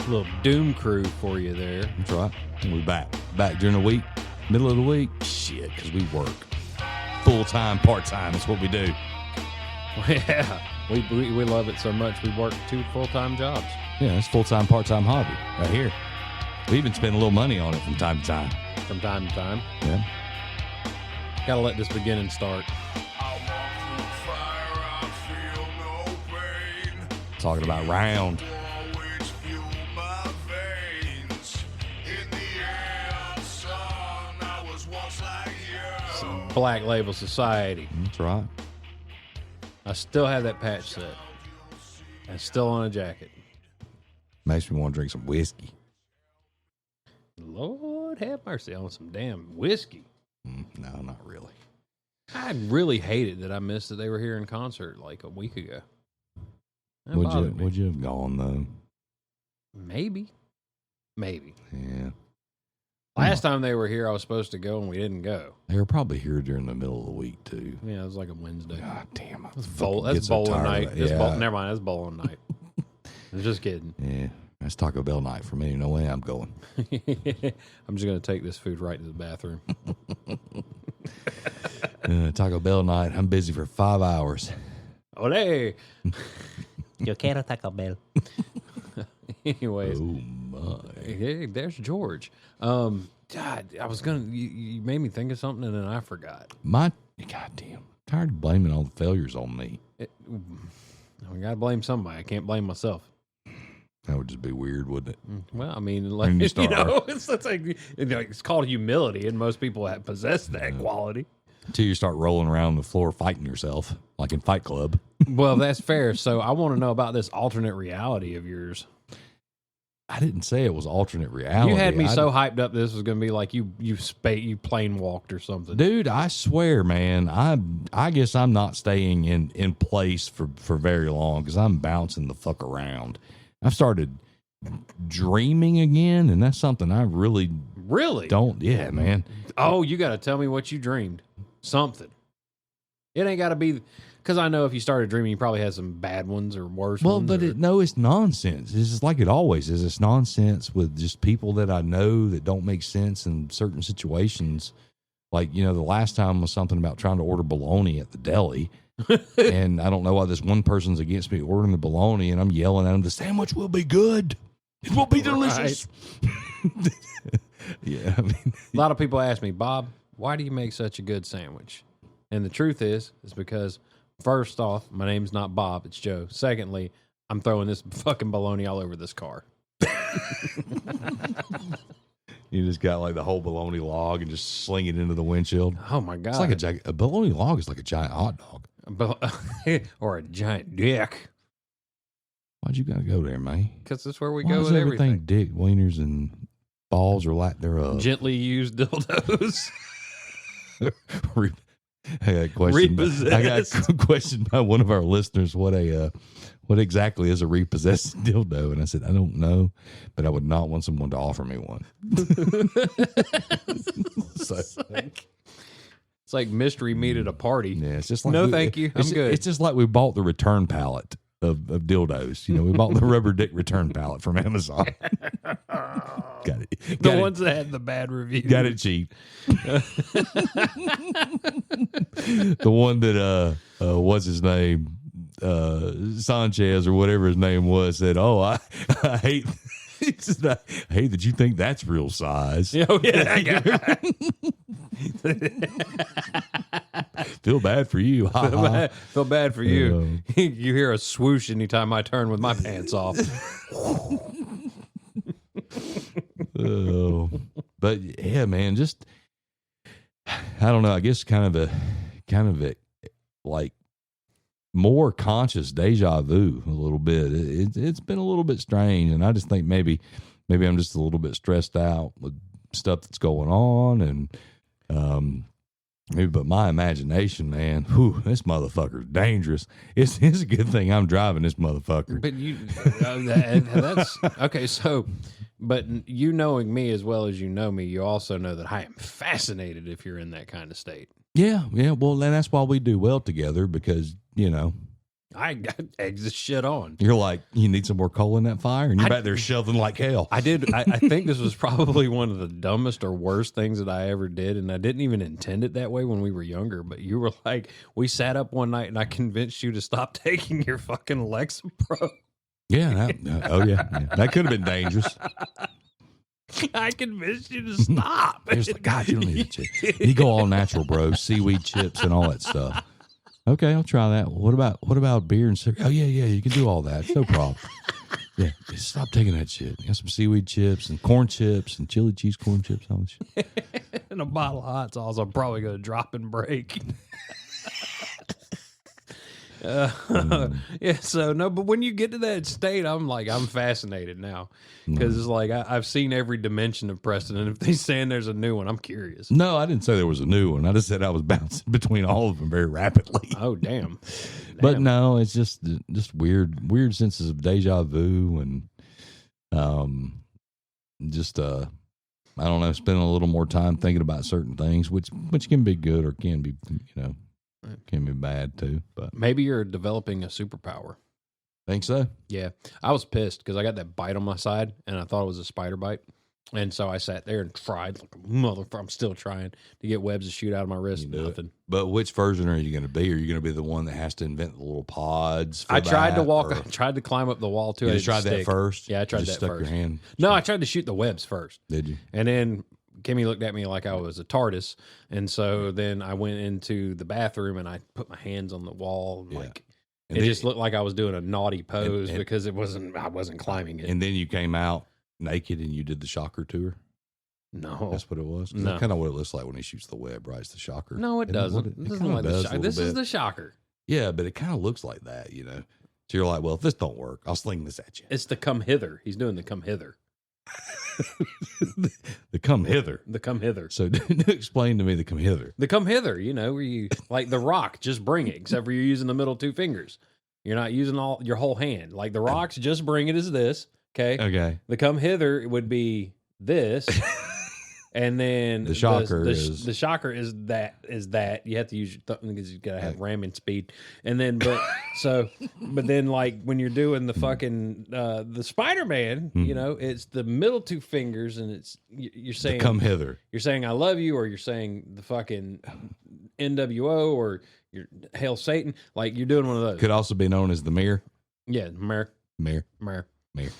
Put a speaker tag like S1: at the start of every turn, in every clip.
S1: Little doom crew for you there.
S2: That's right. And we back during the week, middle of the week. Shit, because we work full time, part time. That's what we do.
S1: Yeah, we love it so much. We work 2 full-time jobs.
S2: Yeah, it's full time, part time hobby right here. We even spend a little money on it from time to time.
S1: From time to time.
S2: Yeah.
S1: Gotta let this begin and start.
S2: Talking about round.
S1: Some Black Label Society.
S2: That's right.
S1: I still have that patch set. And still on a jacket.
S2: Makes me want to drink some whiskey.
S1: Lord have mercy on some damn whiskey.
S2: No, not really.
S1: I really hated that I missed that they were here in concert like a week ago. That bothered me.
S2: Would you have gone though?
S1: Maybe.
S2: Yeah.
S1: Last time they were here, I was supposed to go and we didn't go.
S2: They were probably here during the middle of the week too.
S1: Yeah, it was like a Wednesday.
S2: God damn,
S1: That's bowling night. Never mind, that's bowling night. I'm just kidding.
S2: Yeah, that's Taco Bell night for me. No way I'm going.
S1: I'm just going to take this food right to the bathroom.
S2: Taco Bell night. I'm busy for 5 hours.
S1: Ole!
S3: Yo quiero Taco Bell.
S1: Anyways.
S2: Oh my.
S1: Hey, there's George. God, I was going to, you made me think of something and then I forgot.
S2: Goddamn. Tired of blaming all the failures on me.
S1: I got to blame somebody. I can't blame myself.
S2: That would just be weird, wouldn't it?
S1: Well, I mean, like, it's called humility, and most people possess that quality.
S2: Until you start rolling around the floor fighting yourself, like in Fight Club.
S1: Well, that's fair. So I want to know about this alternate reality of yours.
S2: I didn't say it was alternate reality.
S1: You had me so hyped up this was going to be like you plane walked or something.
S2: Dude, I swear, man, I guess I'm not staying in place for very long because I'm bouncing the fuck around. I've started dreaming again, and that's something I really don't. Yeah, man.
S1: Oh, you got to tell me what you dreamed. Something. It ain't got to be, because I know if you started dreaming, you probably had some bad ones or worse ones.
S2: Well, but it's nonsense. It's just like it always is. It's nonsense with just people that I know that don't make sense in certain situations. Like, the last time was something about trying to order bologna at the deli. And I don't know why this one person's against me ordering the bologna, and I'm yelling at them, the sandwich will be good. It will be delicious. Right. Yeah. I mean,
S1: a lot of people ask me, Bob, why do you make such a good sandwich? And the truth is because, first off, my name's not Bob, it's Joe. Secondly, I'm throwing this fucking bologna all over this car.
S2: You just got like the whole bologna log and just sling it into the windshield.
S1: Oh my God.
S2: It's like a bologna log is like a giant hot dog.
S1: Or a giant dick.
S2: Why'd you gotta go there, man?
S1: Because that's where we go with everything.
S2: Dick, wieners, and balls or lack thereof.
S1: Gently used dildos.
S2: I got a question. I got a question by one of our listeners. What exactly is a repossessed dildo? And I said, I don't know, but I would not want someone to offer me one.
S1: It's like mystery meat at a party.
S2: Yeah, it's just like
S1: no, thank you. I'm good.
S2: It's just like we bought the return pallet of dildos. We bought the rubber dick return pallet from Amazon. Got it.
S1: The ones that had the bad reviews.
S2: Got it cheap. The one that what's his name? Sanchez or whatever his name was said, "Oh, I hate." He said, I hate that you think that's real size.
S1: Oh yeah.
S2: Feel bad for you.
S1: Feel bad for you. You hear a swoosh anytime I turn with my pants off.
S2: But yeah, man, just I don't know. I guess kind of a like more conscious deja vu a little bit. It's been a little bit strange, and I just think maybe I'm just a little bit stressed out with stuff that's going on, and maybe, but my imagination, man, this motherfucker's dangerous. It's a good thing I'm driving this motherfucker.
S1: But that's okay. So, but you knowing me as well as you know me, you also know that I am fascinated if you're in that kind of state.
S2: Yeah. Well, then that's why we do well together because
S1: I got eggs this shit on.
S2: You're like, you need some more coal in that fire, and you're back there shelving like hell.
S1: I did. I think this was probably one of the dumbest or worst things that I ever did, and I didn't even intend it that way when we were younger. But you were like, we sat up one night, and I convinced you to stop taking your fucking Lexapro.
S2: Yeah. That could have been dangerous.
S1: I convinced you to stop.
S2: You're just like, God, you don't need that shit. You go all natural, bro. Seaweed chips and all that stuff. Okay, I'll try that. What about beer and cigarettes? Oh yeah, you can do all that. It's no problem. Yeah, just stop taking that shit. You got some seaweed chips and corn chips and chili cheese corn chips, all this shit.
S1: And a bottle of hot sauce. I'm probably going to drop and break. Yeah, so no, but when you get to that state, I'm fascinated now because it's like I've seen every dimension of Preston, and if they're saying there's a new one, I'm curious.
S2: No, I didn't say there was a new one. I just said I was bouncing between all of them very rapidly.
S1: Oh, damn.
S2: But no, it's just weird senses of deja vu and just I don't know, spending a little more time thinking about certain things, which can be good or can be can be bad too. But
S1: maybe you're developing a superpower.
S2: Think so?
S1: Yeah, I was pissed because I got that bite on my side, and I thought it was a spider bite. And so I sat there and tried like a motherfucker. I'm still trying to get webs to shoot out of my wrist. Nothing.
S2: But which version are you going to be? Are you going to be the one that has to invent the little pods?
S1: I tried to walk. I tried to climb up the wall too.
S2: You just tried that first?
S1: Yeah, I tried
S2: you
S1: that
S2: stuck
S1: first.
S2: Your hand.
S1: No, I tried to shoot the webs first.
S2: Did you?
S1: And then Kimmy looked at me like I was a TARDIS, and so then I went into the bathroom and I put my hands on the wall, like. And it just looked like I was doing a naughty pose because I wasn't climbing it.
S2: And then you came out naked and you did the shocker tour.
S1: No,
S2: that's what it was.
S1: No,
S2: that's kind of what it looks like when he shoots the web, right? It's the shocker.
S1: No, it doesn't. This is the shocker.
S2: Yeah, but it kind of looks like that, So you're like, well, if this don't work, I'll sling this at you.
S1: It's the come hither. He's doing the come hither.
S2: The come hither.
S1: The come hither.
S2: So explain to me the come hither.
S1: The come hither, where you like the rock, just bring it, except for you're using the middle two fingers. You're not using your whole hand. Like the rocks, just bring it as this. Okay. The come hither would be this. And then
S2: the shocker
S1: is that you have to use your because you gotta have ramming speed, and then but then like when you're doing the fucking the Spider-Man, it's the middle two fingers, and it's you're saying
S2: the come hither.
S1: You're saying I love you, or you're saying the fucking NWO, or you're Hail Satan. Like you're doing one of those.
S2: Could also be known as the mirror.
S1: Yeah, mirror.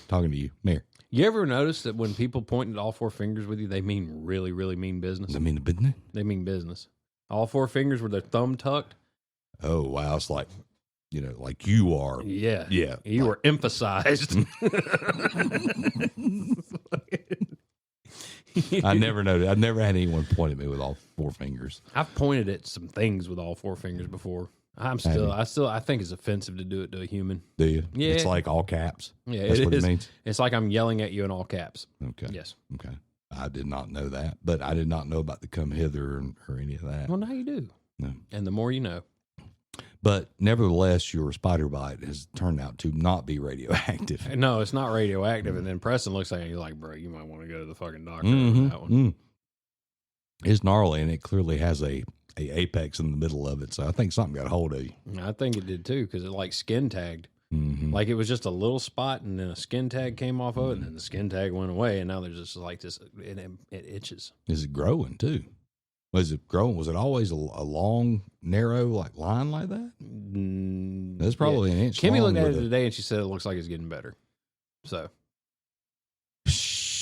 S2: Talking to you, mirror.
S1: You ever notice that when people point at all four fingers with you, they mean really, really mean business?
S2: They mean business?
S1: They mean business. All four fingers with their thumb tucked.
S2: Oh, wow. It's like, like you are.
S1: Yeah.
S2: Yeah.
S1: You were emphasized.
S2: I never noticed. I've never had anyone point at me with all four fingers.
S1: I've pointed at some things with all four fingers before. I think it's offensive to do it to a human.
S2: Do you?
S1: Yeah.
S2: It's like all caps.
S1: Yeah,
S2: that's what it means.
S1: It's like I'm yelling at you in all caps.
S2: Okay.
S1: Yes.
S2: Okay. I did not know that, but I did not know about the come hither or any of that.
S1: Well, now you do.
S2: No.
S1: And the more you know.
S2: But nevertheless, your spider bite has turned out to not be radioactive.
S1: No, it's not radioactive. And then Preston looks at you, you're like, bro, you might want to go to the fucking doctor over that one.
S2: It's gnarly, and it clearly has a apex in the middle of it. So I think something got a hold of you.
S1: I think it did too, because it like skin tagged. Like it was just a little spot, and then a skin tag came off of it, and then the skin tag went away, and now there's just like this, it itches.
S2: Is it growing too? Was it growing? Was it always a long, narrow like line like that? That's probably an inch.
S1: Kimmy looked at it today, and she said it looks like it's getting better. So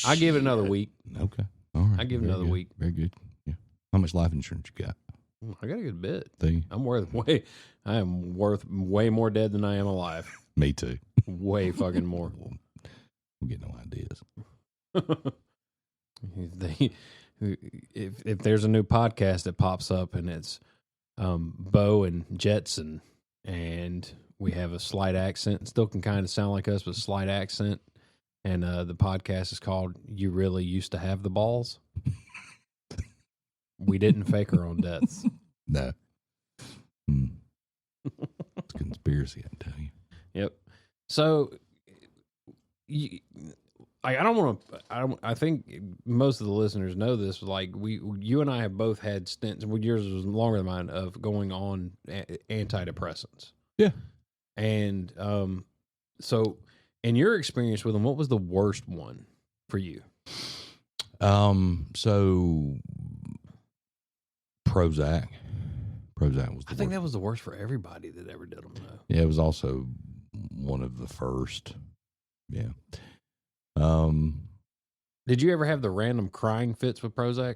S1: I give it another week.
S2: Okay, all right.
S1: I give it another week.
S2: Very good. Yeah. How much life insurance you got?
S1: I got a good bit.
S2: I
S1: am worth way more dead than I am alive.
S2: Me too.
S1: Way fucking more.
S2: We get no ideas.
S1: If there's a new podcast that pops up and it's Bo and Jetson, and we have a slight accent, it still can kind of sound like us, but slight accent, and the podcast is called "You Really Used to Have the Balls." We didn't fake our own deaths.
S2: No. It's a conspiracy, I tell you.
S1: Yep. So, I think most of the listeners know this. Like you and I have both had stints. Yours was longer than mine, of going on antidepressants.
S2: Yeah.
S1: And so in your experience with them, what was the worst one for you?
S2: So Prozac was the
S1: I think
S2: worst.
S1: that was the worst for everybody that ever did them, though.
S2: Yeah, it was also one of the first. Yeah.
S1: Did you ever have the random crying fits with Prozac?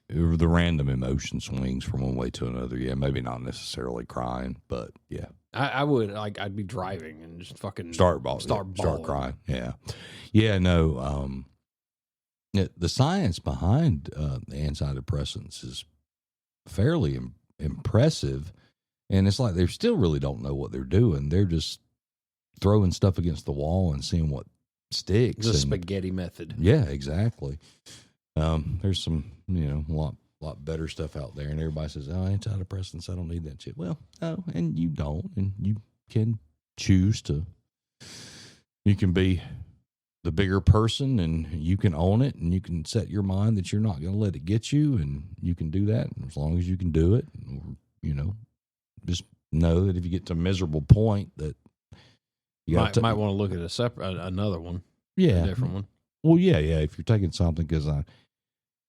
S2: The random emotion swings from one way to another. Yeah, maybe not necessarily crying, but yeah.
S1: I would, like, I'd be driving and just fucking
S2: Start
S1: bawling.
S2: crying. Yeah. Yeah, no. The science behind the antidepressants is fairly impressive, and it's like they still really don't know what they're doing. They're just throwing stuff against the wall and seeing what sticks.
S1: The spaghetti method.
S2: Yeah, exactly. There's some, a lot better stuff out there, and everybody says, "Oh, antidepressants, I don't need that shit." Well, no, and you don't, and you can choose to. You can be the bigger person, and you can own it, and you can set your mind that you're not going to let it get you, and you can do that as long as you can do it. Just know that if you get to a miserable point, that you
S1: might want to look at another one, a different one.
S2: Well, yeah. If you're taking something, because I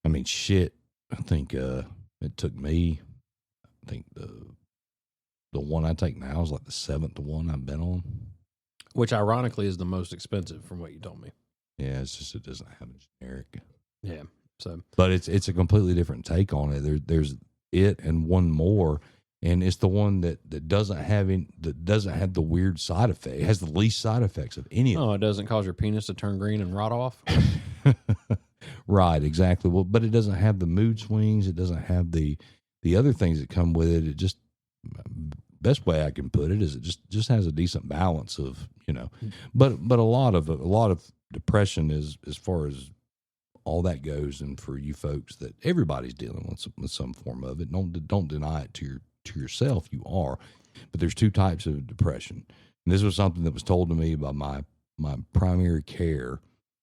S2: mean, shit. I think it took me. I think the one I take now is like the 7th one I've been on.
S1: Which ironically is the most expensive from what you told me.
S2: Yeah, it's just it doesn't have a generic.
S1: Yeah. So,
S2: but it's a completely different take on it. There's it and one more, and it's the one that doesn't have the weird side effect. It has the least side effects of any of them.
S1: Oh, it doesn't cause your penis to turn green and rot off?
S2: Right, exactly. Well, but it doesn't have the mood swings. It doesn't have the other things that come with it. It just, best way I can put it is it just has a decent balance of, but a lot of depression is, as far as all that goes, and for you folks, that everybody's dealing with some form of it. Don't deny it to yourself. You are, but there's 2 types of depression, and this was something that was told to me by my primary care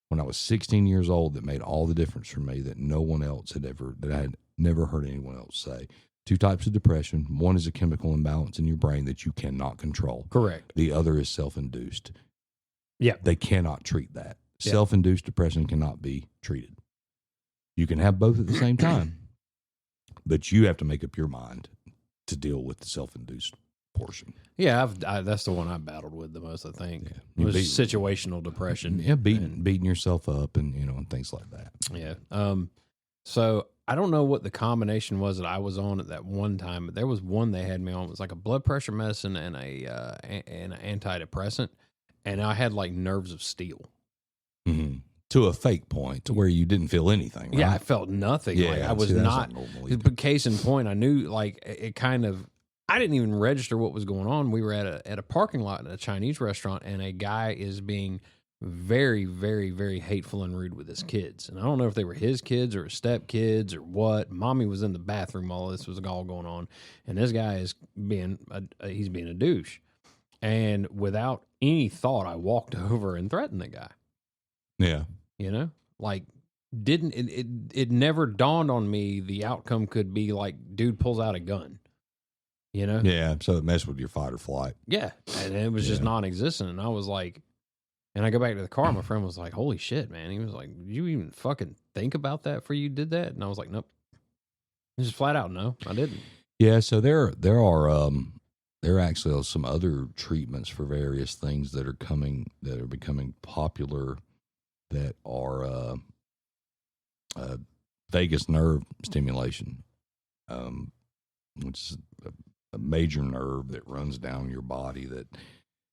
S2: when I was 16 years old, that made all the difference for me, that no one else that I had never heard anyone else say. 2 types of depression. One is a chemical imbalance in your brain that you cannot control.
S1: Correct.
S2: The other is self-induced.
S1: Yeah.
S2: They cannot treat that.
S1: Yeah.
S2: Self-induced depression cannot be treated. You can have both at the same time, but you have to make up your mind to deal with the self-induced portion.
S1: Yeah, that's the one I battled with the most, I think.
S2: Yeah.
S1: It was situational depression.
S2: Yeah, beating yourself up and and things like that.
S1: Yeah. So I don't know what the combination was that I was on at that one time, but there was one they had me on. It was like a blood pressure medicine and an antidepressant, and I had like nerves of steel.
S2: Mm-hmm. To a fake point, to where you didn't feel anything. Right?
S1: Yeah, I felt nothing.
S2: Yeah,
S1: like, I was
S2: that's
S1: not. But case in point, I knew like it kind of. I didn't even register what was going on. We were at a parking lot at a Chinese restaurant, and a guy is being very, very, very hateful and rude with his kids. And I don't know if they were his kids or his stepkids or what. Mommy was in the bathroom while this was all going on, and this guy is being he's being a douche. And without any thought, I walked over and threatened the guy.
S2: Yeah,
S1: like it never dawned on me the outcome could be like dude pulls out a gun.
S2: Yeah, so it messed with your fight or flight.
S1: Yeah, and it was just non-existent. And I was like, and I go back to the car. My friend was like, "Holy shit, man!" He was like, "Did you even fucking think about that before you did that?" And I was like, "Nope." Just flat out, no, I didn't.
S2: Yeah, so there are actually some other treatments for various things that are becoming popular, that are vagus nerve stimulation, which is a major nerve that runs down your body that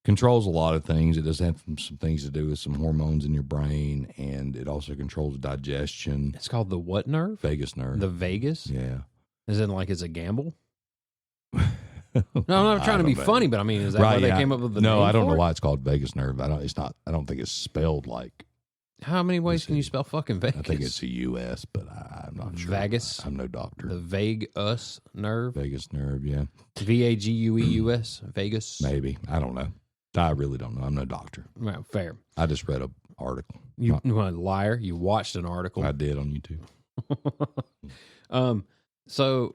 S2: controls a lot of things. It does have some things to do with some hormones in your brain, and it also controls digestion.
S1: It's called the what nerve?
S2: Vagus nerve.
S1: The vagus?
S2: Yeah.
S1: Is it like it's a gamble? No, I'm not trying to be funny, but I mean, is that why they came up with the name?
S2: No, I don't know
S1: for it?
S2: why it's called vagus nerve. I don't think it's spelled like.
S1: How many ways can you spell fucking vagus?
S2: I think it's a U.S., but I'm not sure.
S1: Vagus?
S2: I'm no doctor.
S1: The vagus nerve?
S2: Vagus nerve, yeah.
S1: Vagueus? Vegas?
S2: Maybe. I don't know. I really don't know. I'm no doctor.
S1: Well, fair.
S2: I just read an article.
S1: You a liar. You watched an article.
S2: I did on YouTube.
S1: So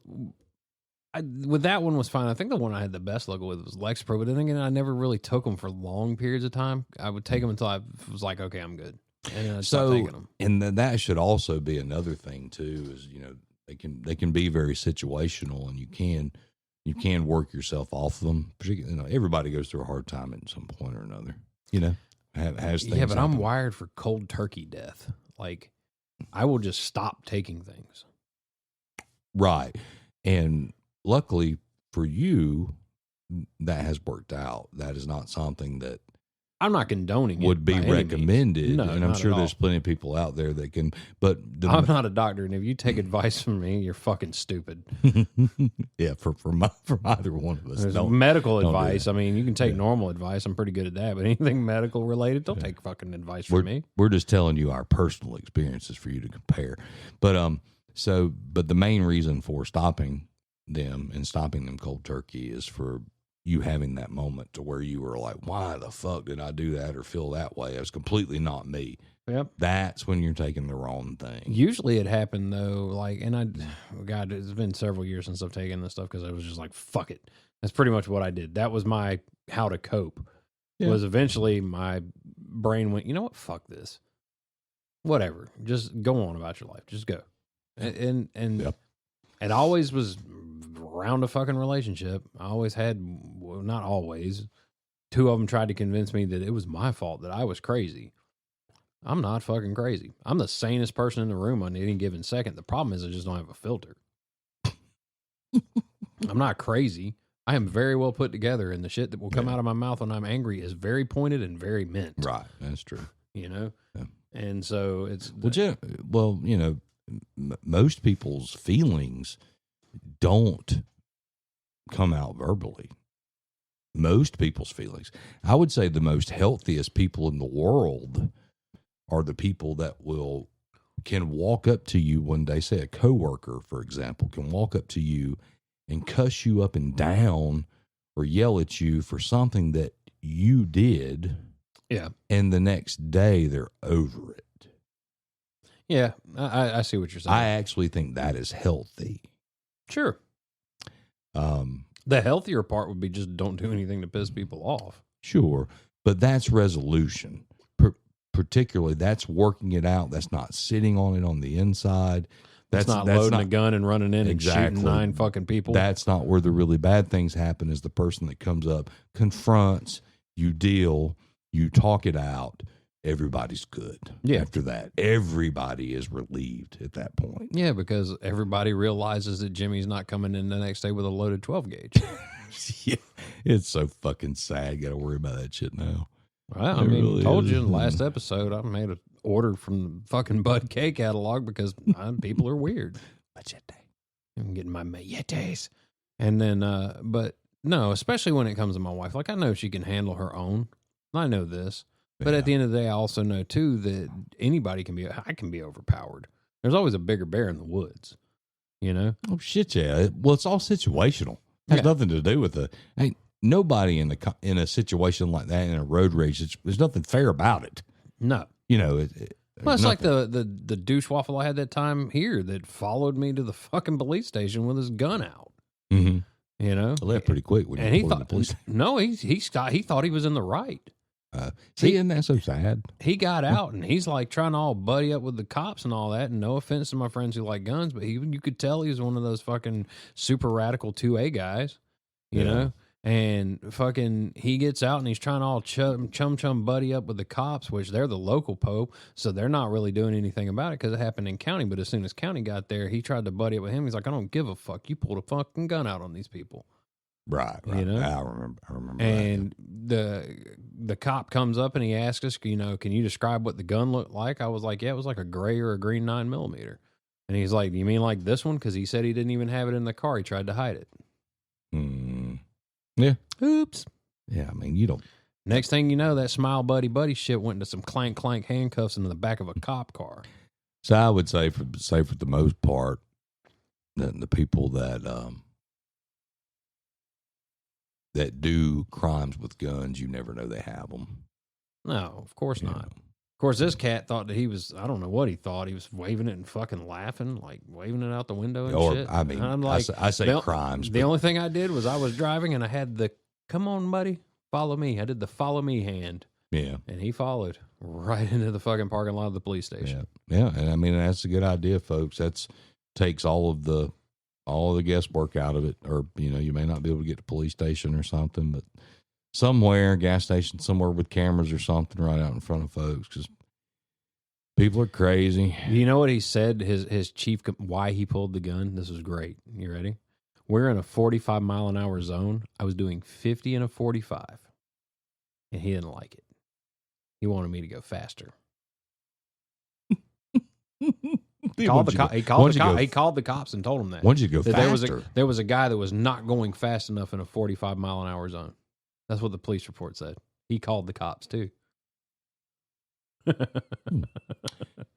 S1: with that one was fine. I think the one I had the best luck with was Lexapro, but then again, I never really took them for long periods of time. I would take them until I was like, okay, I'm good, and then I'd stop taking them.
S2: And that should also be another thing too. Is they can be very situational, and you can work yourself off of them. Particularly, everybody goes through a hard time at some point or another. Has things.
S1: Yeah, but
S2: happen.
S1: I'm wired for cold turkey death. Like, I will just stop taking things.
S2: Right. And luckily for you, that has worked out. That is not something that
S1: I'm not condoning
S2: would
S1: it
S2: be
S1: by any
S2: recommended.
S1: means. No,
S2: and I'm
S1: not
S2: sure
S1: at
S2: there's
S1: all.
S2: plenty of people out there that can, but
S1: I'm not a doctor, and if you take advice from me, you're fucking stupid.
S2: yeah, for either one of us.
S1: There's
S2: Don't-
S1: medical
S2: don't do
S1: advice.
S2: that.
S1: I mean, you can take normal advice. I'm pretty good at that, but anything medical related, don't take fucking advice from me.
S2: We're just telling you our personal experiences for you to compare. But but the main reason for stopping them cold turkey is for you having that moment to where you were like, why the fuck did I do that or feel that way? It was completely not me.
S1: Yep.
S2: That's when you're taking the wrong thing.
S1: Usually it happened though, like, and God, it's been several years since I've taken this stuff because I was just like, fuck it. That's pretty much what I did. That was my how to cope.
S2: Yeah.
S1: Was eventually my brain went, you know what? Fuck this. Whatever. Just go on about your life. Just go. And
S2: Yep.
S1: it always was around a fucking relationship. I always had, well, not always. Two of them tried to convince me that it was my fault, that I was crazy. I'm not fucking crazy. I'm the sanest person in the room on any given second. The problem is I just don't have a filter. I'm not crazy. I am very well put together, and the shit that will come out of my mouth when I'm angry is very pointed and very meant.
S2: Right. That's true.
S1: Yeah.
S2: Yeah.
S1: And so it's
S2: most people's feelings don't come out verbally. Most people's feelings. I would say the most healthiest people in the world are the people that can walk up to you one day, say a coworker, for example, can walk up to you and cuss you up and down or yell at you for something that you did.
S1: Yeah.
S2: And the next day they're over it.
S1: Yeah, I see what you're saying.
S2: I actually think that is healthy.
S1: Sure. The healthier part would be just don't do anything to piss people off.
S2: Sure. But that's resolution. Particularly, that's working it out. That's not sitting on it on the inside.
S1: That's not loading a gun and running in and shooting 9 fucking people.
S2: That's not where the really bad things happen, is the person that comes up, confronts, you deal, you talk it out, everybody's good.
S1: Yeah.
S2: After that, everybody is relieved at that point.
S1: Yeah, because everybody realizes that Jimmy's not coming in the next day with a loaded 12 gauge.
S2: Yeah. It's so fucking sad. Got to worry about that shit now.
S1: Well, I
S2: It
S1: mean,
S2: really
S1: told
S2: is.
S1: you in the last episode, I made an order from the fucking Bud K catalog because people are weird. I'm getting my machetes. And then, but no, especially when it comes to my wife. Like, I know she can handle her own. I know this. But at the end of the day, I also know, too, that I can be overpowered. There's always a bigger bear in the woods, you know?
S2: Oh, shit, yeah. Well, it's all situational. It has nothing to do with Ain't nobody in a situation like that, in a road rage, there's nothing fair about it.
S1: No.
S2: Well,
S1: Well, it's like the douche waffle I had that time here that followed me to the fucking police station with his gun out.
S2: Mm-hmm.
S1: You know?
S2: I left pretty quick. When
S1: And
S2: you
S1: he
S2: reported the police.
S1: he thought he was in the right.
S2: See, isn't that so sad?
S1: He got out and he's like trying to all buddy up with the cops and all that. And no offense to my friends who like guns, but you could tell he was one of those fucking super radical 2A guys, you know? And fucking he gets out and he's trying to all chum buddy up with the cops, which they're the local pope. So they're not really doing anything about it because it happened in county. But as soon as county got there, he tried to buddy up with him. He's like, I don't give a fuck. You pulled a fucking gun out on these people.
S2: Right.
S1: You know?
S2: I remember.
S1: And the cop comes up and he asks us, you know, can you describe what the gun looked like? I was like, yeah, it was like a gray or a green 9mm. And he's like, you mean like this one? Because he said he didn't even have it in the car. He tried to hide it.
S2: Yeah.
S1: Oops.
S2: Yeah, I mean, you don't.
S1: Next thing you know, that smile buddy shit went into some clank handcuffs into the back of a cop car.
S2: So I would say for the most part, the people that do crimes with guns, you never know they have them.
S1: No, of course not. course, this cat thought that he was, I don't know what he thought. He was waving it and fucking laughing, like waving it out the window and
S2: Or,
S1: shit.
S2: I mean,
S1: And I'm like,
S2: I say crimes.
S1: The only thing I did was I was driving and I had the, come on, buddy, follow me. I did the follow me hand.
S2: Yeah.
S1: And he followed right into the fucking parking lot of the police station.
S2: Yeah. And I mean, that's a good idea, folks. That's takes all of the guesswork out of it. Or, you may not be able to get to police station or something, but somewhere, gas station, somewhere with cameras or something right out in front of folks, because people are crazy.
S1: You know what he said, his chief, why he pulled the gun? This was great. You ready? We're in a 45 mile an hour zone. I was doing 50 and a 45, and he didn't like it. He wanted me to go faster. He called the cops and told them that.
S2: Why don't you go faster?
S1: There was a guy that was not going fast enough in a 45 mile an hour zone. That's what the police report said. He called the cops too.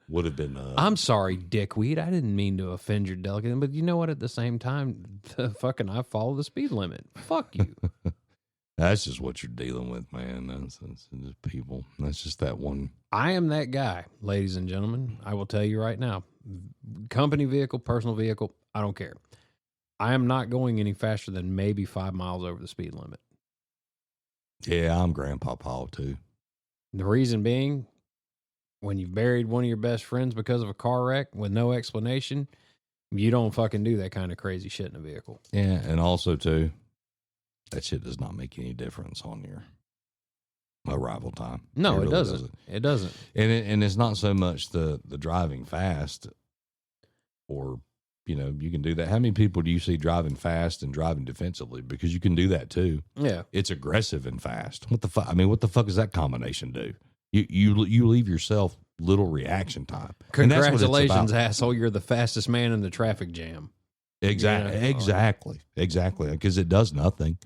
S2: Would have been.
S1: I'm sorry, dickweed. I didn't mean to offend your delicate, but you know what? At the same time, I follow the speed limit. Fuck you.
S2: That's just what you're dealing with, man. That's just people. That's just that one.
S1: I am that guy, ladies and gentlemen. I will tell you right now. Company vehicle, personal vehicle, I don't care. I am not going any faster than maybe 5 miles over the speed limit.
S2: Yeah, I'm Grandpa Paul too.
S1: The reason being, when you've buried one of your best friends because of a car wreck with no explanation, you don't fucking do that kind of crazy shit in a vehicle.
S2: Yeah, and also too, that shit does not make any difference on your arrival time.
S1: No, it
S2: really
S1: doesn't. It doesn't.
S2: And it's not so much the driving fast, or you can do that. How many people do you see driving fast and driving defensively? Because you can do that too.
S1: Yeah,
S2: it's aggressive and fast. What the fuck? I mean, what the fuck does that combination do? You leave yourself little reaction time.
S1: Congratulations, asshole! You're the fastest man in the traffic jam.
S2: Exactly. Because it does nothing.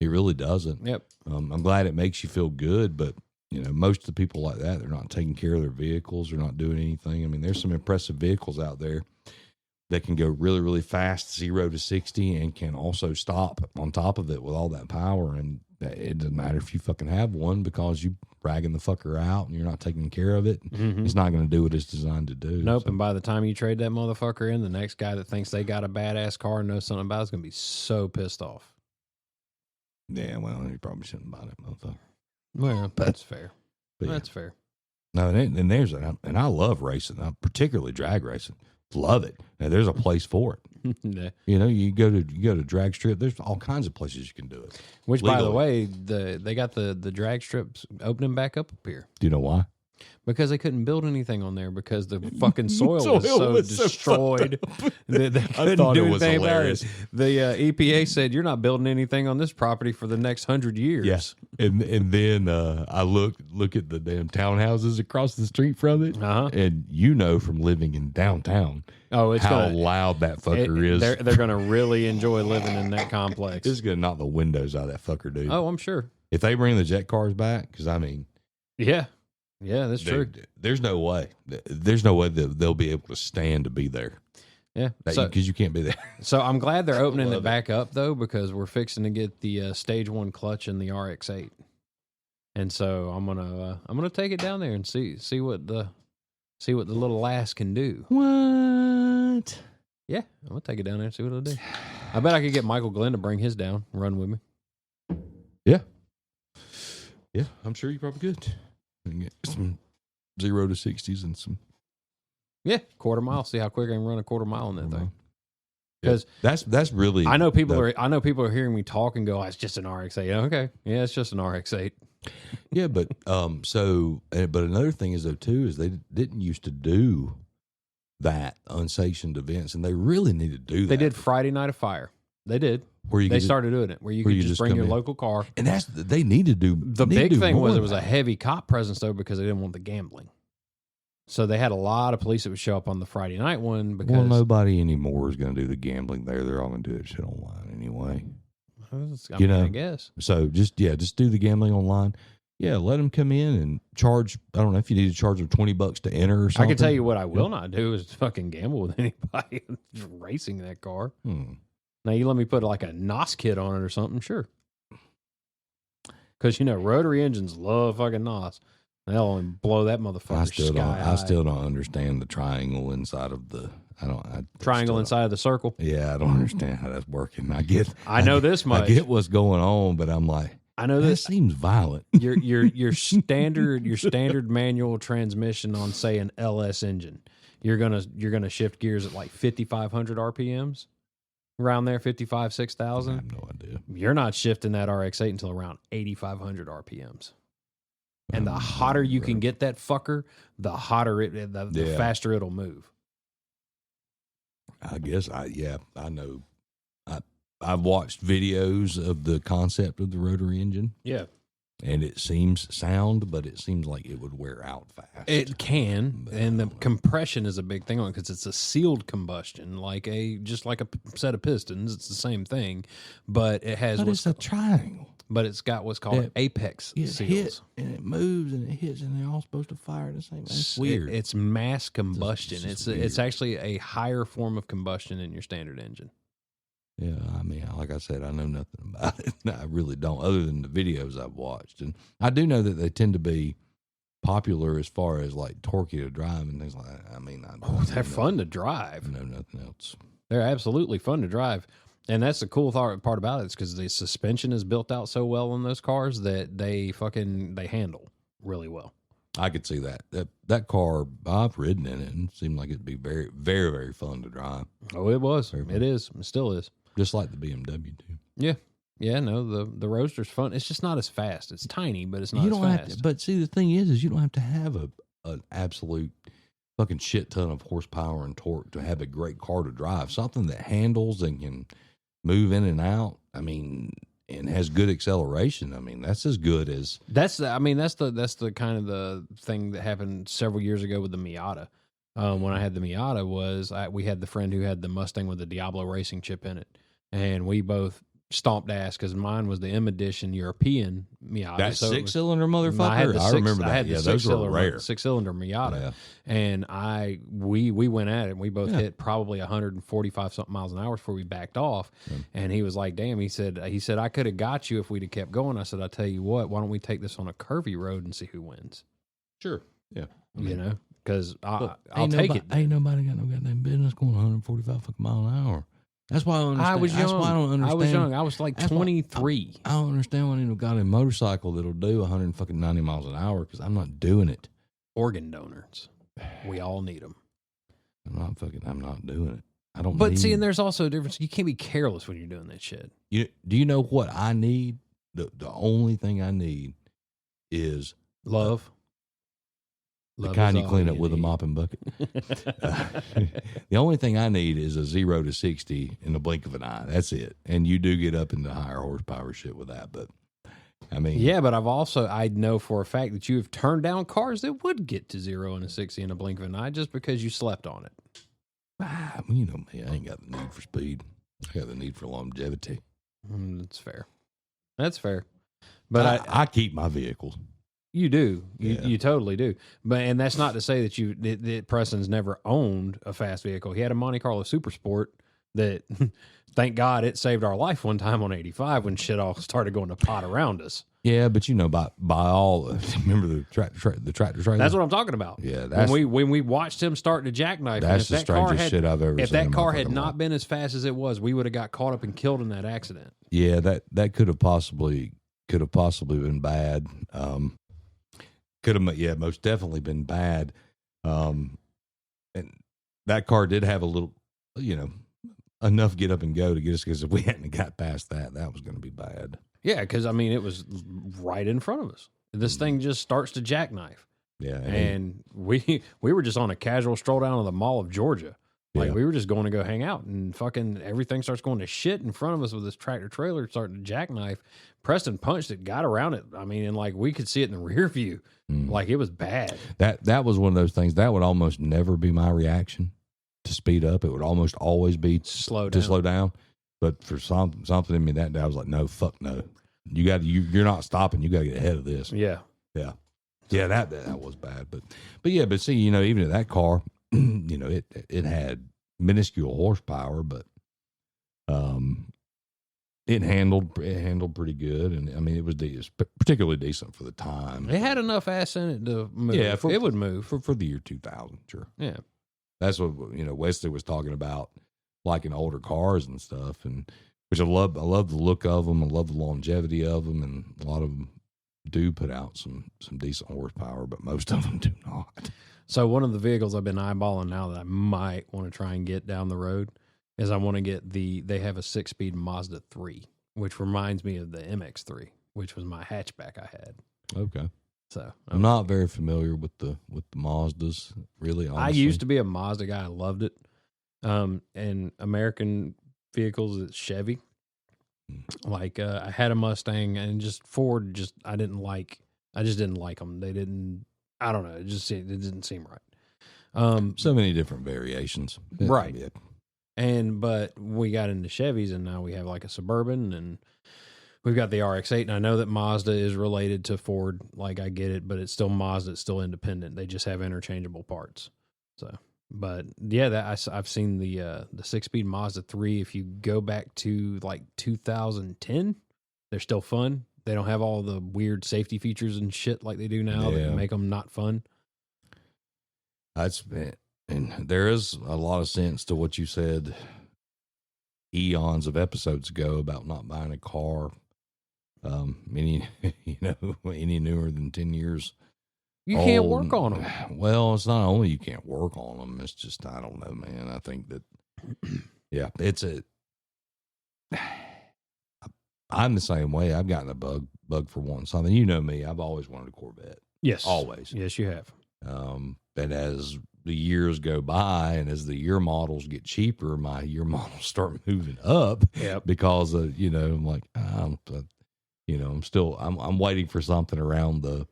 S2: It really doesn't.
S1: Yep.
S2: I'm glad it makes you feel good, but most of the people like that, they're not taking care of their vehicles. They're not doing anything. I mean, there's some impressive vehicles out there that can go really, really fast, 0 to 60, and can also stop on top of it with all that power. And it doesn't matter if you fucking have one, because you bragging the fucker out and you're not taking care of it. Mm-hmm. It's not going to do what it's designed to do.
S1: Nope. So. And by the time you trade that motherfucker in, the next guy that thinks they got a badass car and knows something about it is going to be so pissed off.
S2: Yeah, well, you probably shouldn't buy that motherfucker.
S1: Well, that's fair.
S2: But
S1: that's fair.
S2: No, and I love racing. I particularly drag racing. Love it. Now, there's a place for it.
S1: Yeah.
S2: You go to drag strip. There's all kinds of places you can do it.
S1: Which, legally. By the way, they got the drag strips opening back up here.
S2: Do you know why?
S1: Because they couldn't build anything on there because the fucking soil was so destroyed. They couldn't do anything about it. The EPA said, you're not building anything on this property for the next 100 years.
S2: Yes. And then I look at the damn townhouses across the street from it.
S1: Uh-huh.
S2: And from living in downtown, how loud that fucker is.
S1: They're going to really enjoy living in that complex.
S2: It's going to knock the windows out of that fucker, dude.
S1: Oh, I'm sure.
S2: If they bring the jet cars back, because I mean.
S1: Yeah. Yeah, that's true.
S2: There's no way. There's no way that they'll be able to stand to be there.
S1: Yeah,
S2: because you can't be there.
S1: So I'm glad they're opening it back up though, because we're fixing to get the stage 1 clutch in the RX-8, and so I'm gonna take it down there and see what the little lass can do.
S2: What?
S1: Yeah, I'm gonna take it down there and see what it'll do. I bet I could get Michael Glenn to bring his down, run with me.
S2: Yeah, I'm sure you probably could. And get some 0 to 60s and some.
S1: Yeah, quarter mile. See how quick I can run a quarter mile in that thing. Because
S2: that's really.
S1: I know people are hearing me talk and go, "It's just an RX-8." Okay, yeah, it's just an RX-8.
S2: Yeah, but but another thing is though too is they didn't used to do that unsanctioned events, and they really need to do that.
S1: They did Friday Night of Fire. They did. They started doing it where you could just bring your local car,
S2: and they need to do.
S1: The big thing was it was a heavy cop presence though, because they didn't want the gambling. So they had a lot of police that would show up on the Friday night one because
S2: nobody anymore is going to do the gambling there. They're all going to do that shit online anyway.
S1: I guess.
S2: So just do the gambling online. Yeah, let them come in and charge. I don't know if you need to charge them $20 to enter or something.
S1: I can tell you what I will not do is fucking gamble with anybody racing that car. Now, you let me put like a NOS kit on it or something, sure. Because, rotary engines love fucking NOS. They'll only blow that motherfucker sky high.
S2: I still don't understand the triangle inside of the.
S1: Triangle inside of the circle.
S2: Yeah, I don't understand how that's working. I
S1: know this much.
S2: I get what's going on, but I'm like,
S1: I know
S2: that seems violent.
S1: Your standard manual transmission on, say, an LS engine. You're gonna shift gears at like 5,500 RPMs, around there, 55, 6,000.
S2: I have no idea.
S1: You're not shifting that RX-8 until around 8,500 RPMs. And the hotter you can get that fucker, the hotter the faster it'll move.
S2: I guess I know. I've watched videos of the concept of the rotary engine.
S1: Yeah.
S2: And it seems sound, but it seems like it would wear out fast.
S1: It can, and the compression is a big thing on it because it's a sealed combustion, just like a set of pistons. It's the same thing, but it has.
S2: But it's a triangle.
S1: But it's got what's called apex seals,
S2: hit, and it moves and it hits, and they're all supposed to fire at the same time. It's weird.
S1: It's mass combustion. It's actually a higher form of combustion in your standard engine.
S2: Yeah, I mean, like I said, I know nothing about it. I really don't, other than the videos I've watched. And I do know that they tend to be popular as far as like torquey to drive and things like that. I mean,
S1: they're fun to drive.
S2: I know nothing else.
S1: They're absolutely fun to drive. And that's the cool part about it, is because the suspension is built out so well on those cars that they handle really well.
S2: I could see that. That car, I've ridden in it, and it seemed like it'd be very, very, very fun to drive.
S1: Oh, it was. It is. It still is.
S2: Just like the BMW too.
S1: Yeah. Yeah, no, the Roadster's fun. It's just not as fast. It's tiny, but it's not as fast.
S2: But see, the thing is you don't have to have an absolute fucking shit ton of horsepower and torque to have a great car to drive. Something that handles and can move in and out. I mean, and has good acceleration. I mean, that's as good as
S1: that's the kind of the thing that happened several years ago with the Miata. When I had the Miata, we had the friend who had the Mustang with the Diablo racing chip in it, and we both stomped ass because mine was the M Edition European Miata.
S2: That six-cylinder motherfucker. I remember that.
S1: I had the
S2: those were rare.
S1: Six-cylinder Miata, and we went at it. And we both hit probably 145 something miles an hour before we backed off. And he was like, "Damn," he said, "I could have got you if we'd have kept going." I said, "I tell you what, why don't we take this on a curvy road and see who wins?"
S2: Sure. Yeah.
S1: You know, because I'll take it.
S2: Ain't nobody got no goddamn business going 145 fucking mile an hour. That's why I don't understand.
S1: I was young.
S2: That's why I don't understand.
S1: I was young. I was like 23.
S2: I don't understand why anyone got a motorcycle that'll do 190 miles an hour, because I'm not doing it.
S1: Organ donors. We all need them.
S2: I'm not doing it. I don't.
S1: But see, and there's also a difference. You can't be careless when you're doing that shit.
S2: Do you know what I need? The only thing I need is
S1: love.
S2: The kind you clean up with a mop and bucket. The only thing I need is a 0 to 60 in the blink of an eye. That's it. And you do get up into higher horsepower shit with that. But I mean,
S1: yeah, but I know for a fact that you have turned down cars that would get to 0 and a 60 in a blink of an eye just because you slept on it.
S2: You know me, I ain't got the need for speed. I got the need for longevity.
S1: That's fair. That's fair. But
S2: I keep my vehicles.
S1: You do. You totally do. And that's not to say that Preston's never owned a fast vehicle. He had a Monte Carlo Super Sport that, thank God, it saved our life one time on 85 when shit all started going to pot around us.
S2: Yeah, but by all, remember the tractor trailer?
S1: That's what I'm talking about.
S2: Yeah,
S1: when we watched him start to jackknife.
S2: That's the strangest shit I've ever seen.
S1: If that car had not been as fast as it was, we would have got caught up and killed in that accident.
S2: Yeah, that could have possibly been bad. Could have, most definitely been bad. And that car did have a little, enough get up and go to get us, because if we hadn't got past that was going to be bad.
S1: Yeah, because, it was right in front of us. This thing just starts to jackknife.
S2: Yeah.
S1: And we were just on a casual stroll down to the Mall of Georgia. We were just going to go hang out, and fucking everything starts going to shit in front of us with this tractor trailer starting to jackknife. Preston punched it, got around it. And we could see it in the rear view. It was bad.
S2: That was one of those things that would almost never be my reaction to speed up. It would almost always be slow down. But for something in me that day, I was like, no, fuck no. You're not stopping. You got to get ahead of this.
S1: Yeah.
S2: Yeah. Yeah, that was bad. But see, even in that car, it had minuscule horsepower, but it handled pretty good, and I mean it was particularly decent for the time.
S1: It had enough ass in it to move.
S2: Yeah,
S1: it would move
S2: for the year 2000. Sure.
S1: Yeah,
S2: that's what Wesley was talking about, liking older cars and stuff, and which I love the look of them. I love the longevity of them, and a lot of them do put out some decent horsepower, but most of them do not.
S1: So one of the vehicles I've been eyeballing now that I might want to try and get down the road is I want to get they have a 6-speed Mazda 3, which reminds me of the MX-3, which was my hatchback I had.
S2: Okay.
S1: So
S2: I'm not very familiar with the Mazdas, really, honestly.
S1: I used to be a Mazda guy. I loved it. And American vehicles, it's Chevy. Like I had a Mustang, and just Ford, I just didn't like them. They didn't. I don't know. It didn't seem right.
S2: So many different variations,
S1: right?
S2: Yeah.
S1: But we got into Chevys, and now we have like a Suburban, and we've got the RX-8. And I know that Mazda is related to Ford. Like I get it, but it's still Mazda. It's still independent. They just have interchangeable parts. So, but yeah, I've seen the 6-speed Mazda 3. If you go back to like 2010, they're still fun. They don't have all the weird safety features and shit like they do now that make them not fun.
S2: And there is a lot of sense to what you said eons of episodes ago about not buying a car any newer than 10 years.
S1: You can't work on them.
S2: Well, it's not only you can't work on them. It's just, I don't know, man. I think that, yeah, I'm the same way. I've gotten a bug for wanting something. You know me. I've always wanted a Corvette.
S1: Yes.
S2: Always.
S1: Yes, you have.
S2: And as the years go by and as the year models get cheaper, my year models start moving up.
S1: Yep.
S2: Because I'm like, I'm waiting for something around the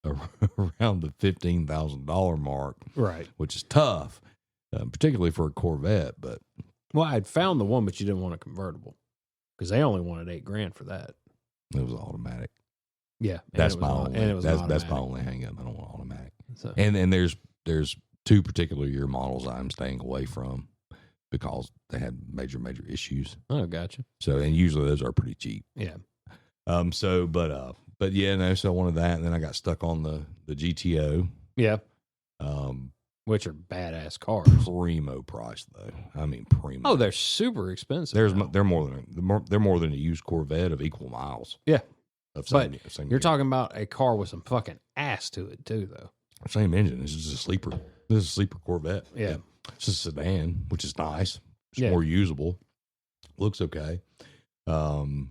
S2: $15,000 mark,
S1: right?
S2: Which is tough, particularly for a Corvette. But
S1: I'd found the one, but you didn't want a convertible because they only wanted $8,000 for that.
S2: It was automatic.
S1: Yeah,
S2: that's my only. That's my only hang up. I don't want automatic. So. And there's 2 particular year models I'm staying away from because they had major issues.
S1: Oh, gotcha.
S2: So, and usually those are pretty cheap.
S1: Yeah.
S2: But yeah, no. So I wanted that, and then I got stuck on the GTO.
S1: Yeah. Which are badass cars.
S2: Primo price though. I mean primo.
S1: Oh, they're super expensive.
S2: They're more than a used Corvette of equal miles.
S1: Yeah.
S2: Same
S1: you're
S2: year.
S1: talking about a car with some fucking ass to it too, though.
S2: Same engine. This is a sleeper. This is a sleeper Corvette.
S1: Yeah.
S2: It's a sedan, which is nice. It's
S1: Yeah.
S2: more usable. Looks okay. And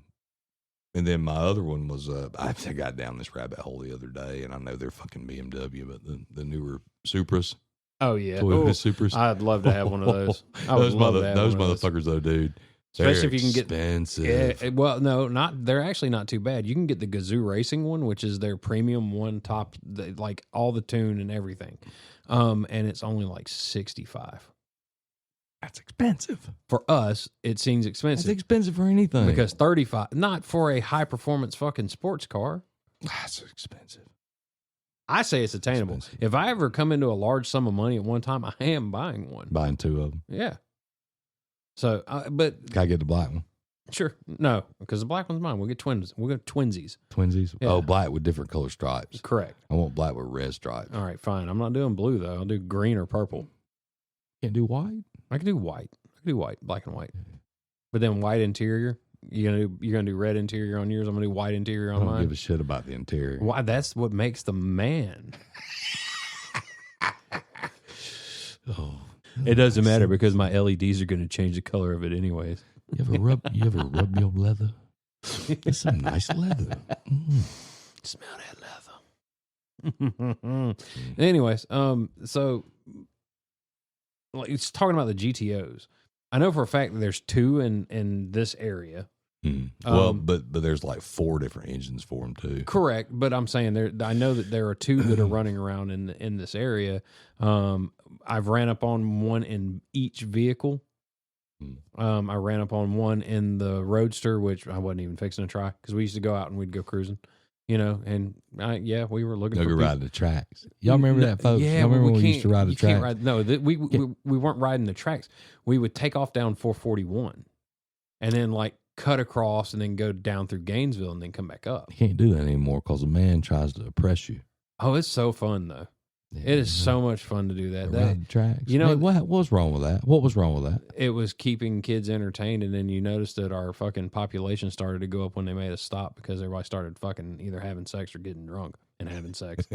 S2: then my other one was I got down this rabbit hole the other day, and I know they're fucking BMW, but the newer Supras.
S1: Oh yeah,
S2: Toyota Supras.
S1: I'd love to have one of those.
S2: Those motherfuckers, though, dude.
S1: Especially if you can get
S2: expensive.
S1: Yeah, well, no, they're actually not too bad. You can get the Gazoo Racing one, which is their premium one, like all the tune and everything, and it's only like $65.
S2: That's expensive
S1: for us. It seems expensive.
S2: It's expensive for anything
S1: because $35, not for a high performance fucking sports car.
S2: That's expensive.
S1: I say it's attainable. If I ever come into a large sum of money at one time, I am buying one.
S2: Buying 2 of them.
S1: Yeah. So, but
S2: can I get the black one?
S1: Sure. No, because the black one's mine. We'll get twins. We'll get twinsies.
S2: Twinsies?
S1: Yeah.
S2: Oh, black with different color stripes.
S1: Correct.
S2: I want black with red stripes.
S1: All right, fine. I'm not doing blue though. I'll do green or purple.
S2: Can't do white?
S1: I can do white. Black and white. But then white interior. You're gonna do red interior on yours. I'm gonna do white interior on mine.
S2: I don't give a shit about the interior.
S1: Why? That's what makes the man.
S2: Oh.
S1: It doesn't matter because my LEDs are going to change the color of it anyways.
S2: You ever rub your leather? It's some nice leather.
S1: Smell that leather. Anyways, so like it's talking about the GTOs. I know for a fact that there's 2 in this area.
S2: Well, but there's like 4 different engines for them too.
S1: Correct, but I'm saying I know that there are 2 that are running around in this area. I've ran up on one in each vehicle. I ran up on one in the Roadster, which I wasn't even fixing to try because we used to go out and we'd go cruising, and we were looking for
S2: riding the tracks. Y'all remember that, folks?
S1: Yeah,
S2: y'all remember when we used to ride the tracks?
S1: We weren't riding the tracks. We would take off down 441. And then, like, cut across and then go down through Gainesville and then come back up.
S2: You can't do that anymore because a man tries to oppress you.
S1: Oh, it's so fun though.
S2: Yeah,
S1: It is so much fun to do that.
S2: Ride the tracks.
S1: You know,
S2: Man, what was wrong with that? What was wrong with that?
S1: It was keeping kids entertained, and then you noticed that our fucking population started to go up when they made us stop because everybody started fucking either having sex or getting drunk and having sex.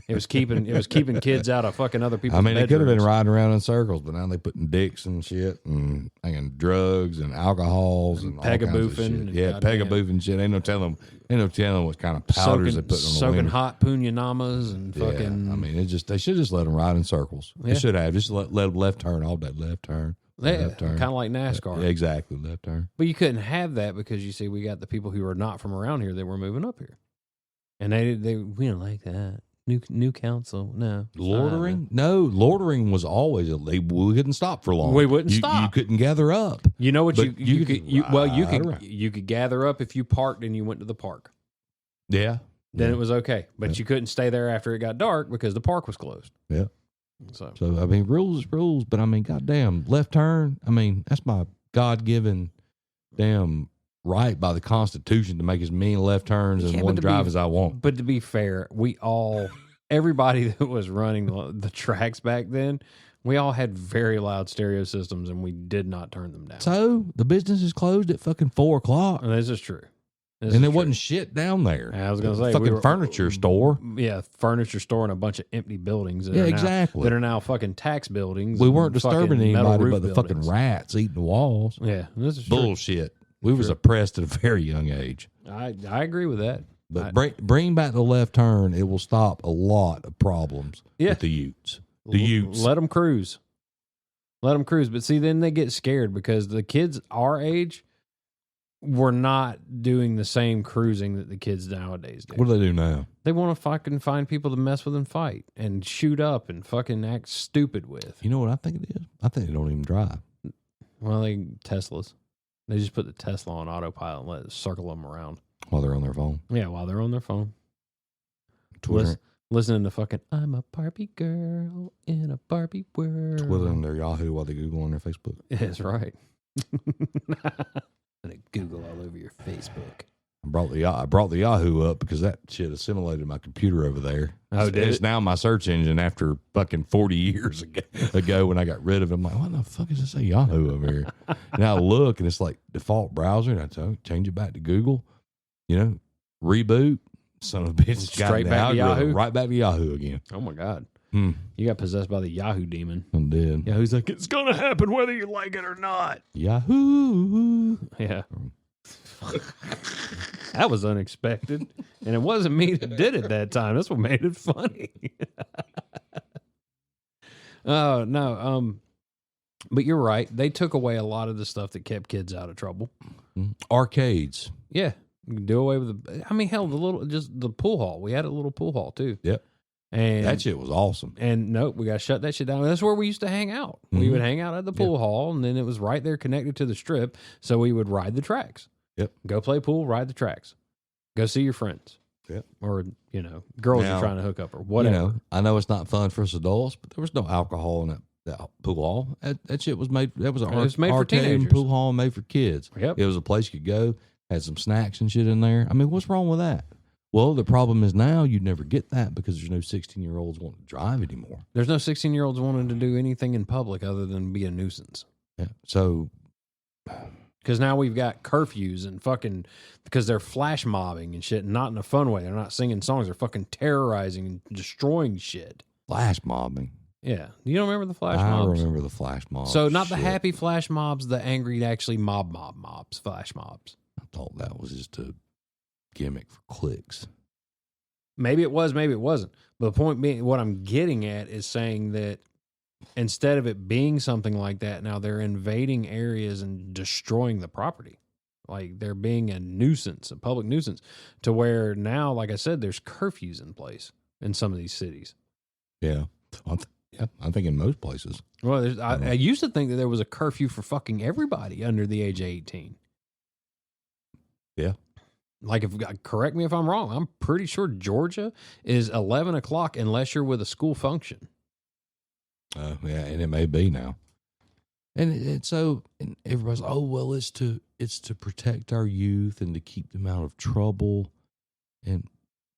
S1: It was keeping kids out of fucking other people's
S2: I mean, they could have been
S1: bedrooms.
S2: riding around in circles, but now they putting dicks and shit and drugs and alcohols and all kinds of
S1: Pegaboofing
S2: shit.
S1: and
S2: Yeah,
S1: goddamn-
S2: pegaboofing shit. Ain't no telling what kind of powders they put on the
S1: soaking
S2: women.
S1: hot punyanamas and fucking.
S2: Yeah, I mean, they should just let them ride in circles.
S1: Yeah.
S2: They should have just let them left turn all day, left turn, left turn.
S1: kind of like NASCAR.
S2: Yeah, exactly, left turn.
S1: But you couldn't have that because you see, we got the people who are not from around here that were moving up here, and we don't like that. New council, no
S2: Loitering? No, loitering was always we couldn't stop for long.
S1: We wouldn't
S2: You
S1: stop.
S2: couldn't gather up.
S1: You know what
S2: But
S1: you
S2: ride around.
S1: could gather up if you parked and you went to the park.
S2: Yeah.
S1: Then
S2: Yeah.
S1: it was okay, but
S2: Yeah.
S1: you couldn't stay there after it got dark because the park was closed.
S2: Yeah.
S1: So
S2: So, I mean, rules is rules, but I mean, goddamn, left turn, I mean, that's my God given damn right by the Constitution to make as many left turns
S1: Yeah,
S2: and
S1: but
S2: one
S1: to
S2: drive
S1: be-
S2: as I want.
S1: But to be fair, everybody that was running the tracks back then, we all had very loud stereo systems and we did not turn them down.
S2: So the business is closed at fucking 4 o'clock.
S1: And this is true. This
S2: And
S1: is
S2: there
S1: true.
S2: wasn't shit down there.
S1: I was gonna say,
S2: fucking
S1: we were-
S2: furniture store.
S1: Yeah, furniture store and a bunch of empty buildings. That
S2: Yeah,
S1: are now-
S2: exactly.
S1: That are now fucking tax buildings.
S2: We
S1: and
S2: weren't disturbing
S1: fucking metal
S2: anybody
S1: roof
S2: but the
S1: buildings.
S2: fucking rats eating the walls.
S1: Yeah, this is true.
S2: Bullshit. We was
S1: True.
S2: oppressed at a very young age.
S1: I agree with that.
S2: But bring back the left turn. It will stop a lot of problems
S1: Yeah.
S2: with the Utes. The Utes.
S1: Let them cruise. Let them cruise. But see, then they get scared because the kids our age were not doing the same cruising that the kids nowadays do.
S2: What do they do now?
S1: They want to fucking find people to mess with and fight and shoot up and fucking act stupid with.
S2: You know what I think it is? I think they don't even drive.
S1: Well, Teslas. They just put the Tesla on autopilot and let it circle them around.
S2: While they're on their phone.
S1: Yeah, while they're on their phone.
S2: Twitter,
S1: Listening to fucking I'm a Barbie girl in a Barbie world.
S2: twiddling their Yahoo while they Google on their Facebook.
S1: That's right. And Google all over your Facebook.
S2: I brought the Yahoo up because that shit assimilated my computer over there.
S1: Oh, did
S2: it's
S1: it?
S2: now my search engine after fucking 40 years ago when I got rid of it. I'm like, what the fuck is this a Yahoo over here? And I look and it's like default browser and I change it back to Google, reboot. Son of a bitch, it's got
S1: Straight
S2: the
S1: back to
S2: algorithm
S1: Yahoo?
S2: right back to Yahoo again.
S1: Oh my God.
S2: Hmm.
S1: You got possessed by the Yahoo demon.
S2: I did.
S1: Yahoo's like, it's going to happen whether you like it or not.
S2: Yahoo.
S1: Yeah. That was unexpected. And it wasn't me that did it that time. That's what made it funny. Oh, no. But you're right. They took away a lot of the stuff that kept kids out of trouble.
S2: Arcades.
S1: Yeah. You can do away with hell, the pool hall. We had a little pool hall too.
S2: Yep.
S1: And
S2: That shit was awesome.
S1: And nope, we got to shut that shit down. That's where we used to hang out. We
S2: Mhm.
S1: would hang out at the pool hall, and then it was right there connected to the strip. So we would ride the tracks.
S2: Yep.
S1: Go play pool, ride the tracks. Go see your friends.
S2: Yep.
S1: Or, girls
S2: Now,
S1: you're trying to hook up or whatever.
S2: I know it's not fun for us adults, but there was no alcohol in that pool hall. That shit was made. That was an
S1: It was made for
S2: arcade and
S1: teenagers.
S2: pool hall made for kids.
S1: Yep.
S2: It was a place you could go, had some snacks and shit in there. I mean, what's wrong with that? Well, the problem is now you'd never get that because there's no 16-year-olds wanting to drive anymore.
S1: There's no 16-year-olds wanting to do anything in public other than be a nuisance.
S2: Yeah. So,
S1: Because now we've got curfews and fucking, because they're flash mobbing and shit, not in a fun way. They're not singing songs. They're fucking terrorizing and destroying shit.
S2: flash mobbing.
S1: Yeah. You don't remember the flash
S2: I
S1: mobs?
S2: remember the flash mob.
S1: So not the
S2: shit.
S1: happy flash mobs, the angry, actually mobs, flash mobs.
S2: I thought that was just a gimmick for clicks.
S1: Maybe it was, maybe it wasn't. But the point being, what I'm getting at is saying that instead of it being something like that, now they're invading areas and destroying the property. Like they're being a nuisance, a public nuisance, to where now, like I said, there's curfews in place in some of these cities.
S2: Yeah. I think in most places.
S1: Well, I used to think that there was a curfew for fucking everybody under the age of 18.
S2: Yeah.
S1: Like, correct me if I'm wrong. I'm pretty sure Georgia is 11 o'clock unless you're with a school function.
S2: Yeah, and it may be now. And so and everybody's, oh, well, it's to protect our youth and to keep them out of trouble. And,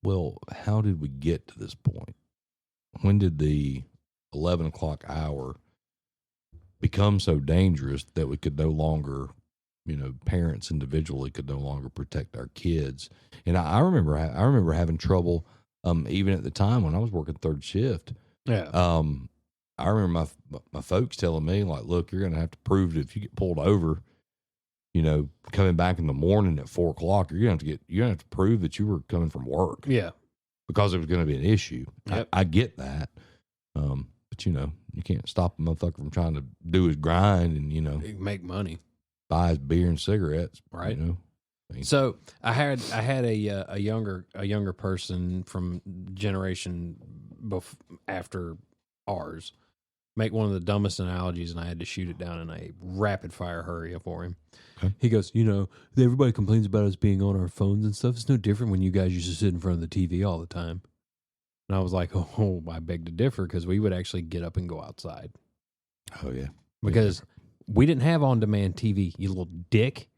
S2: well, how did we get to this point? When did the 11 o'clock hour become so dangerous that we could no longer, parents individually could no longer protect our kids? And I remember having trouble, even at the time when I was working third shift.
S1: Yeah.
S2: I remember my folks telling me, like, look, you're going to have to prove that if you get pulled over, coming back in the morning at 4 o'clock, you're going to have to prove that you were coming from work.
S1: Yeah.
S2: Because it was going to be an issue.
S1: Yep.
S2: I get that. But you can't stop a motherfucker from trying to do his grind and,
S1: make money.
S2: Buy his beer and cigarettes.
S1: Right. So I had a younger person from generation after ours make one of the dumbest analogies, and I had to shoot it down in a rapid fire hurry for him. Okay. He goes, everybody complains about us being on our phones and stuff. It's no different when you guys used to sit in front of the TV all the time. And I was like, oh, I beg to differ, because we would actually get up and go outside.
S2: Oh, yeah.
S1: Because we didn't have on-demand TV, you little dick.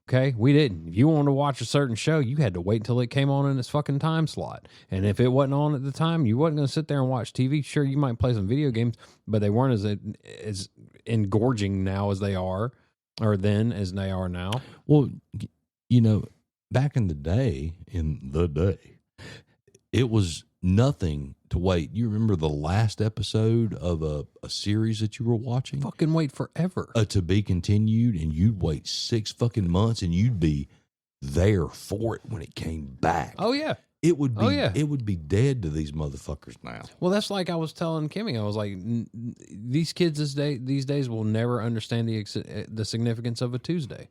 S1: Okay, we didn't. If you wanted to watch a certain show, you had to wait until it came on in its fucking time slot. And if it wasn't on at the time, you wasn't going to sit there and watch TV. Sure, you might play some video games, but they weren't as engorging now as they are, or then as they are now.
S2: Well, back in the day, it was nothing to wait. You remember the last episode of a series that you were watching?
S1: Fucking wait forever.
S2: To be continued, and you'd wait 6 fucking months, and you'd be there for it when it came back.
S1: Oh, yeah.
S2: It would be it would be dead to these motherfuckers now.
S1: Well, that's like I was telling Kimmy. I was like, these kids these days will never understand the significance of a Tuesday.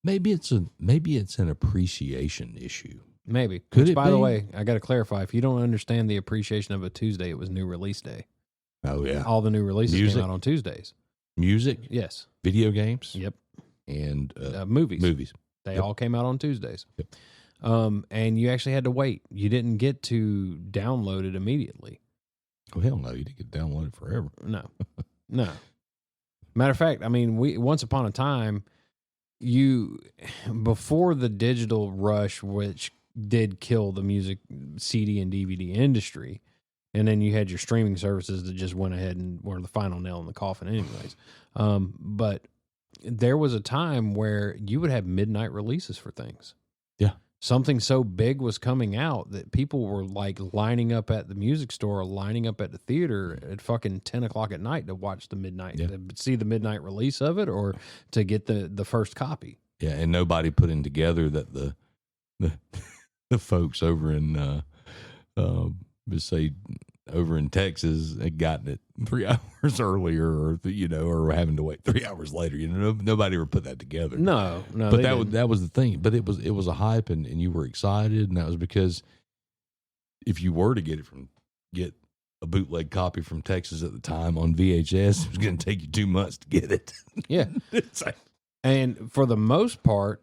S2: Maybe it's an appreciation issue.
S1: Maybe.
S2: Could it
S1: by
S2: be?
S1: the way, I got to clarify. If you don't understand the appreciation of a Tuesday, it was new release day.
S2: Oh, yeah.
S1: All the new releases came out on Tuesdays.
S2: Music?
S1: Yes.
S2: Video games?
S1: Yep.
S2: And
S1: movies. They all came out on Tuesdays.
S2: Yep.
S1: And you actually had to wait. You didn't get to download it immediately.
S2: Oh, hell no. You didn't get downloaded forever.
S1: No. No. Matter of fact, I mean, once upon a time, before the digital rush, which did kill the music CD and DVD industry, and then you had your streaming services that just went ahead and were the final nail in the coffin anyways. But there was a time where you would have midnight releases for things.
S2: Yeah.
S1: Something so big was coming out that people were like lining up at the music store, lining up at the theater at fucking 10 o'clock at night to watch the midnight, to see the midnight release of it, or to get the first copy.
S2: Yeah. And nobody putting together that the folks over in, say over in Texas had gotten it 3 hours earlier, or having to wait 3 hours later. Nobody ever put that together.
S1: No.
S2: But that was the thing. But it was a hype, and you were excited, and that was because if you were to get a bootleg copy from Texas at the time on VHS, it was going to take you 2 months to get it.
S1: Yeah.
S2: It's like,
S1: and for the most part,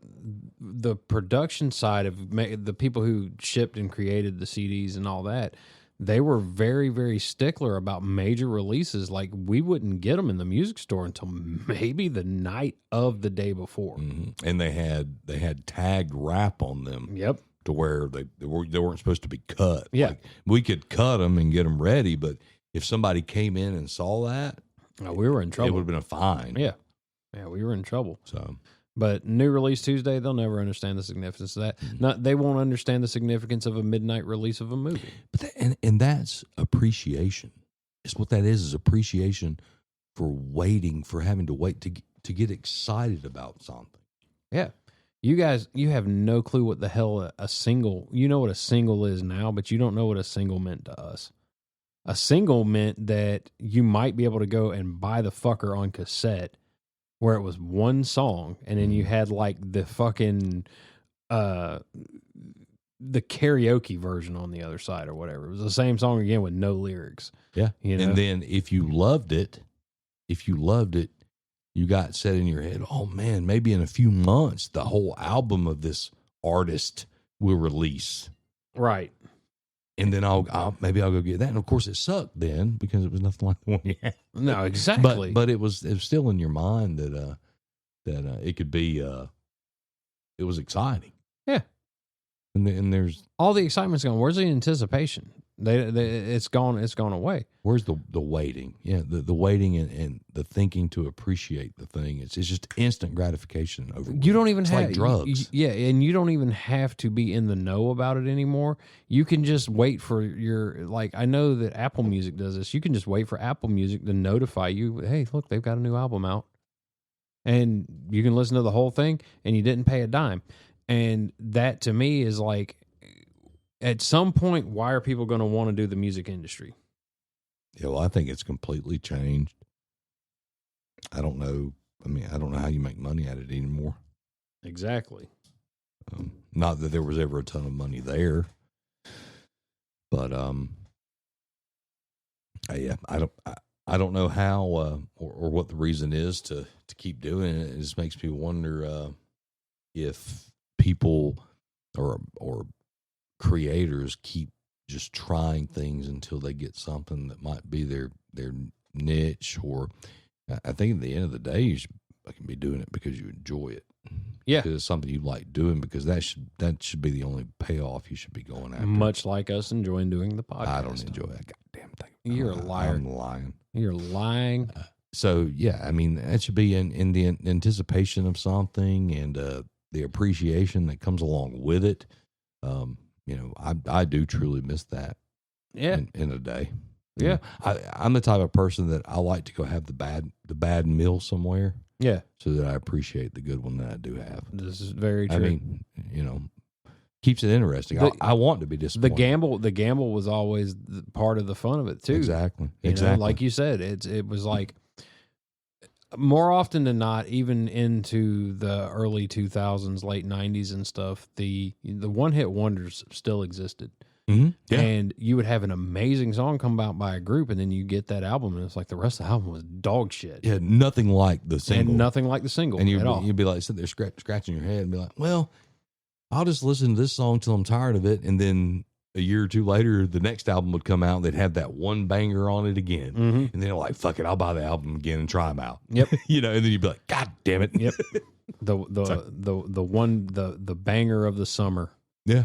S1: the production side of the people who shipped and created the CDs and all that, they were very, very stickler about major releases. Like, we wouldn't get them in the music store until maybe the night of the day before.
S2: Mm-hmm. And they had tagged wrap on them.
S1: Yep.
S2: To where they weren't supposed to be cut.
S1: Yeah.
S2: Like, we could cut them and get them ready, but if somebody came in and saw that,
S1: we were in trouble.
S2: It would have been a fine.
S1: Yeah. Yeah, we were in trouble.
S2: So,
S1: but new release Tuesday, they'll never understand the significance of that.
S2: Mm-hmm.
S1: They won't understand the significance of a midnight release of a movie.
S2: But and that's appreciation. It's what that is appreciation for waiting, for having to wait to get excited about something.
S1: Yeah. You guys, you have no clue what the hell a single, you know what a single is now, but you don't know what a single meant to us. A single meant that you might be able to go and buy the fucker on cassette, where it was one song, and then you had like the fucking the karaoke version on the other side or whatever. It was the same song again with no lyrics.
S2: Yeah.
S1: And
S2: then if you loved it, you got set in your head, oh man, maybe in a few months the whole album of this artist will release.
S1: Right.
S2: and then maybe I'll go get that. And of course, it sucked then because it was nothing like the one you had.
S1: No, exactly.
S2: But it was still in your mind that it could be it was exciting.
S1: Yeah.
S2: And there's
S1: all the excitement's gone. Where's the anticipation? It's gone. It's gone away.
S2: Where's the waiting? Yeah, the waiting and the thinking to appreciate the thing. It's just instant gratification over.
S1: You don't even have
S2: like drugs.
S1: Yeah, and you don't even have to be in the know about it anymore. You can just wait for your I know that Apple Music does this. You can just wait for Apple Music to notify you. Hey, look, they've got a new album out, and you can listen to the whole thing, and you didn't pay a dime. And that to me is like, at some point, why are people going to want to do the music industry?
S2: Yeah, well, I think it's completely changed. I don't know. I mean, I don't know how you make money at it anymore.
S1: Exactly.
S2: Not that there was ever a ton of money there, but yeah, I don't know how or what the reason is to keep doing it. It just makes me wonder if people or creators keep just trying things until they get something that might be their niche. Or I think at the end of the day, you should be doing it because you enjoy it.
S1: Yeah,
S2: because it's something you like doing, because that should be the only payoff you should be going after.
S1: Much like us enjoying doing the podcast.
S2: I don't enjoy that goddamn thing.
S1: You're a liar.
S2: I'm lying.
S1: You're lying.
S2: So yeah, I mean, that should be in the anticipation of something and the appreciation that comes along with it. I do truly miss that.
S1: Yeah,
S2: in a day.
S1: Yeah,
S2: I'm the type of person that I like to go have the bad meal somewhere.
S1: Yeah,
S2: so that I appreciate the good one that I do have.
S1: This is very true.
S2: I mean, keeps it interesting. I want to be disappointed.
S1: The gamble was always part of the fun of it too.
S2: Exactly.
S1: Like you said, it was like, more often than not, even into the early 2000s, late 90s and stuff, the one-hit wonders still existed.
S2: Mm-hmm. Yeah.
S1: And you would have an amazing song come out by a group, and then you get that album, and it's like the rest of the album was dog shit.
S2: Yeah, nothing like the single.
S1: And nothing like the single
S2: and
S1: at all.
S2: You'd be like, sit there scratching your head and be like, well, I'll just listen to this song till I'm tired of it. And then a year or two later, the next album would come out. They'd have that one banger on it again.
S1: Mm-hmm.
S2: And then they're like, fuck it, I'll buy the album again and try them out.
S1: Yep.
S2: And then you'd be like, God damn it.
S1: Yep. The banger of the summer.
S2: Yeah.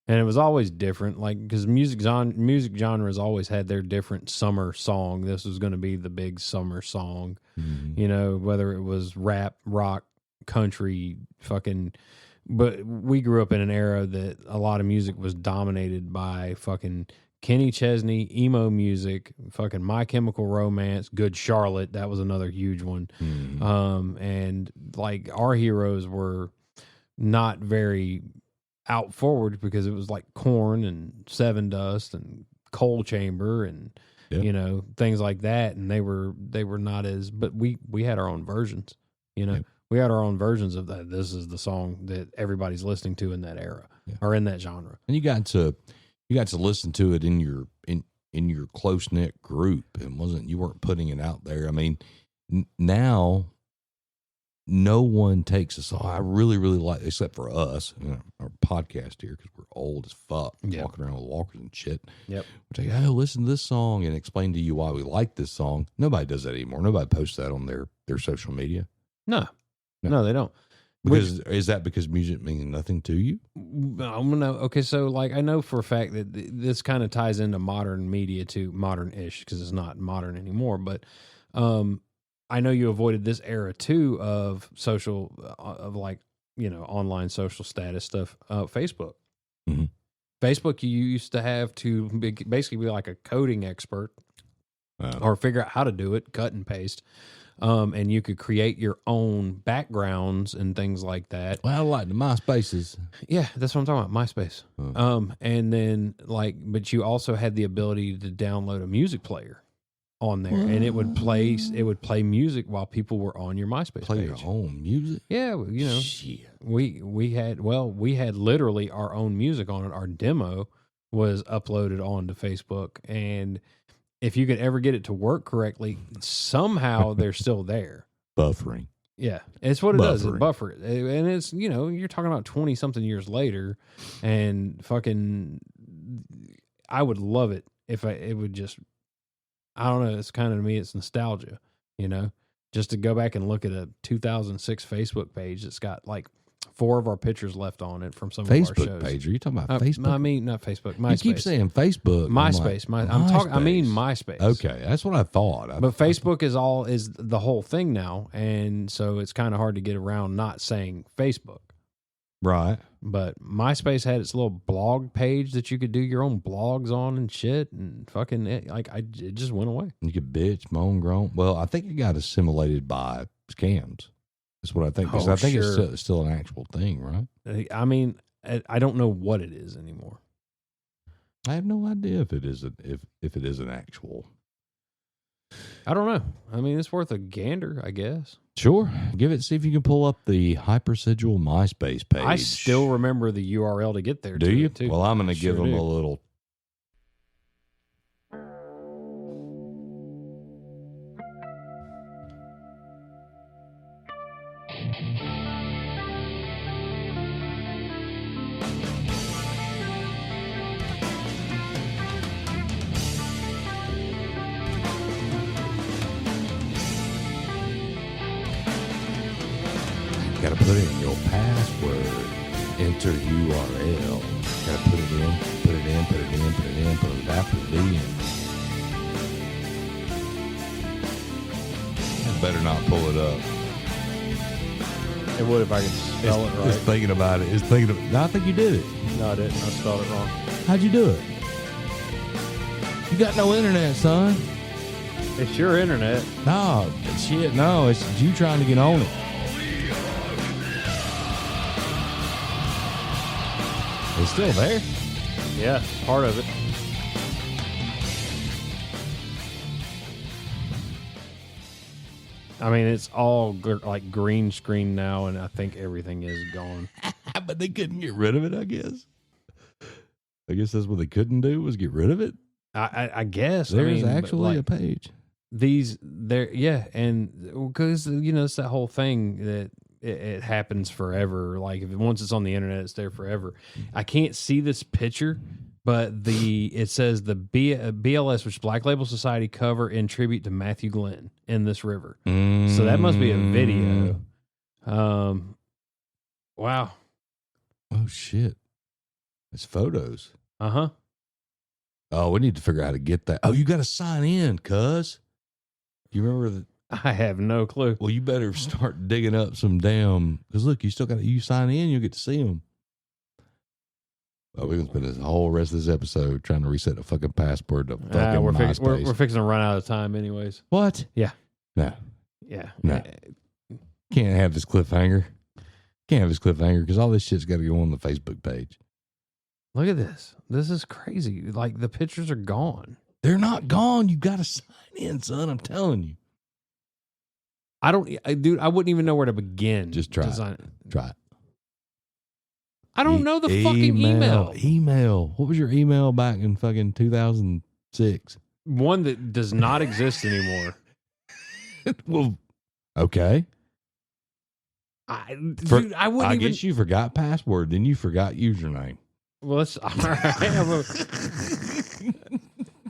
S1: And it was always different, because music genres always had their different summer song. This was going to be the big summer song, whether it was rap, rock, country, fucking. But we grew up in an era that a lot of music was dominated by fucking Kenny Chesney, emo music, fucking My Chemical Romance, Good Charlotte. That was another huge one.
S2: Mm-hmm.
S1: And our heroes were not very out forward, because it was like Korn and Seven Dust and Coal Chamber and things like that, and they were not as, but we had our own versions. We had our own versions of that. This is the song that everybody's listening to in that era or in that genre,
S2: and you got to listen to it in your close knit group. You weren't putting it out there. I mean, now no one takes a song. I really, really like, except for us, our podcast here, because we're old as fuck, walking around with walkers and shit.
S1: Yep.
S2: We're like, oh, listen to this song and explain to you why we like this song. Nobody does that anymore. Nobody posts that on their social media.
S1: No, they don't.
S2: Is that because music means nothing to you?
S1: Okay, so I know for a fact that this kind of ties into modern media too, modern-ish, because it's not modern anymore, but I know you avoided this era too of social, online social status stuff. Facebook.
S2: Mm-hmm.
S1: Facebook, you used to have to basically be like a coding expert or figure out how to do it, cut and paste. And you could create your own backgrounds and things like that.
S2: Well, I like the MySpaces.
S1: Yeah, that's what I'm talking about, MySpace. And then but you also had the ability to download a music player on there, and it would play music while people were on your MySpace
S2: play
S1: page.
S2: Your own music.
S1: Yeah,
S2: Shit.
S1: we had literally our own music on it. Our demo was uploaded onto Facebook, and if you could ever get it to work correctly, somehow they're still there.
S2: Buffering.
S1: Yeah, it's what it does. It buffer it, and it's you're talking about 20 something years later, and fucking. I would love it if it would just, I don't know. It's kind of, to me, it's nostalgia, you know, just to go back and look at a 2006 Facebook page that's got like 4 of our pictures left on it from some of our shows.
S2: Facebook page? Are you talking about Facebook?
S1: I mean, not Facebook. MySpace.
S2: You keep saying Facebook.
S1: MySpace. I'm talking. I mean MySpace.
S2: Okay, that's what I thought.
S1: But Facebook is the whole thing now, and so it's kind of hard to get around not saying Facebook.
S2: Right.
S1: But MySpace had its little blog page that you could do your own blogs on and shit, and fucking it just went away.
S2: You could bitch, moan, groan. Well, I think it got assimilated by scams. That's what I think. Because I think it's still an actual thing, right?
S1: I mean, I don't know what it is anymore.
S2: I have no idea if it is if it is an actual.
S1: I don't know. I mean, it's worth a gander, I guess.
S2: Sure. Give it, see if you can pull up the Hypersigil MySpace page.
S1: I still remember the URL to get there.
S2: Do you?
S1: Too.
S2: Well, I'm going to give them a little. Got to put in your password. Enter URL. Got to put it in, put it in, put it in, put it in, put it after the in. I better not pull it up.
S1: It would if I could spell it right.
S2: It's thinking about it. It's thinking of, no, I think you did it.
S1: No, I didn't. I spelled it wrong.
S2: How'd you do it? You got no internet, son.
S1: It's your internet.
S2: No, shit, no. It's you trying to get on it. It's still there.
S1: Yeah, part of it. I mean, it's all like green screen now, and I think everything is gone.
S2: But they couldn't get rid of it, I guess. I guess that's what they couldn't do, was get rid of it.
S1: I guess.
S2: There's
S1: I mean,
S2: actually
S1: like,
S2: a page.
S1: Yeah, and because, you know, it's that whole thing that it happens forever. Like, if once it's on the internet, it's there forever. I can't see this picture, but it says the BLS, which is Black Label Society, cover in tribute to Matthew Glenn in this river. So that must be a video. Wow.
S2: Oh shit! It's photos.
S1: Uh-huh.
S2: Oh, we need to figure out how to get that. Oh, you got to sign in, cuz. You remember that?
S1: I have no clue.
S2: Well, you better start digging up some damn. Because look, you still got you sign in, you'll get to see them. Oh, we're gonna spend this whole rest of this episode trying to reset the fucking password to fucking MySpace.
S1: We're fixing to run out of time, anyways.
S2: What?
S1: Yeah.
S2: No.
S1: Yeah.
S2: No. Can't have this cliffhanger. Can't have this cliffhanger because all this shit's got to go on the Facebook page.
S1: Look at this. This is crazy. Like, the pictures are gone.
S2: They're not gone. You got to sign in, son. I'm telling you.
S1: Dude, I wouldn't even know where to begin.
S2: Just try it. Try it.
S1: I don't know the fucking email.
S2: Email. What was your email back in fucking 2006?
S1: One that does not exist anymore.
S2: Well, okay.
S1: I wouldn't
S2: I guess you forgot password, then you forgot username.
S1: Well, all right.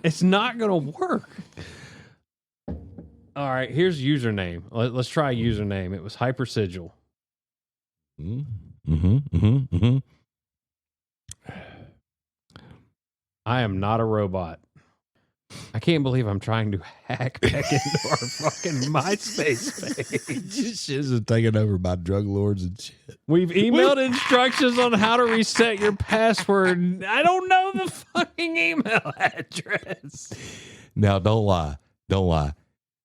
S1: It's not going to work. All right, here's username. Let's try username. It was Hypersigil. I am not a robot. I can't believe I'm trying to hack back into our fucking MySpace page.
S2: Shit is taken over by drug lords and shit.
S1: We've emailed instructions on how to reset your password. I don't know the fucking email address.
S2: Now, don't lie. Don't lie.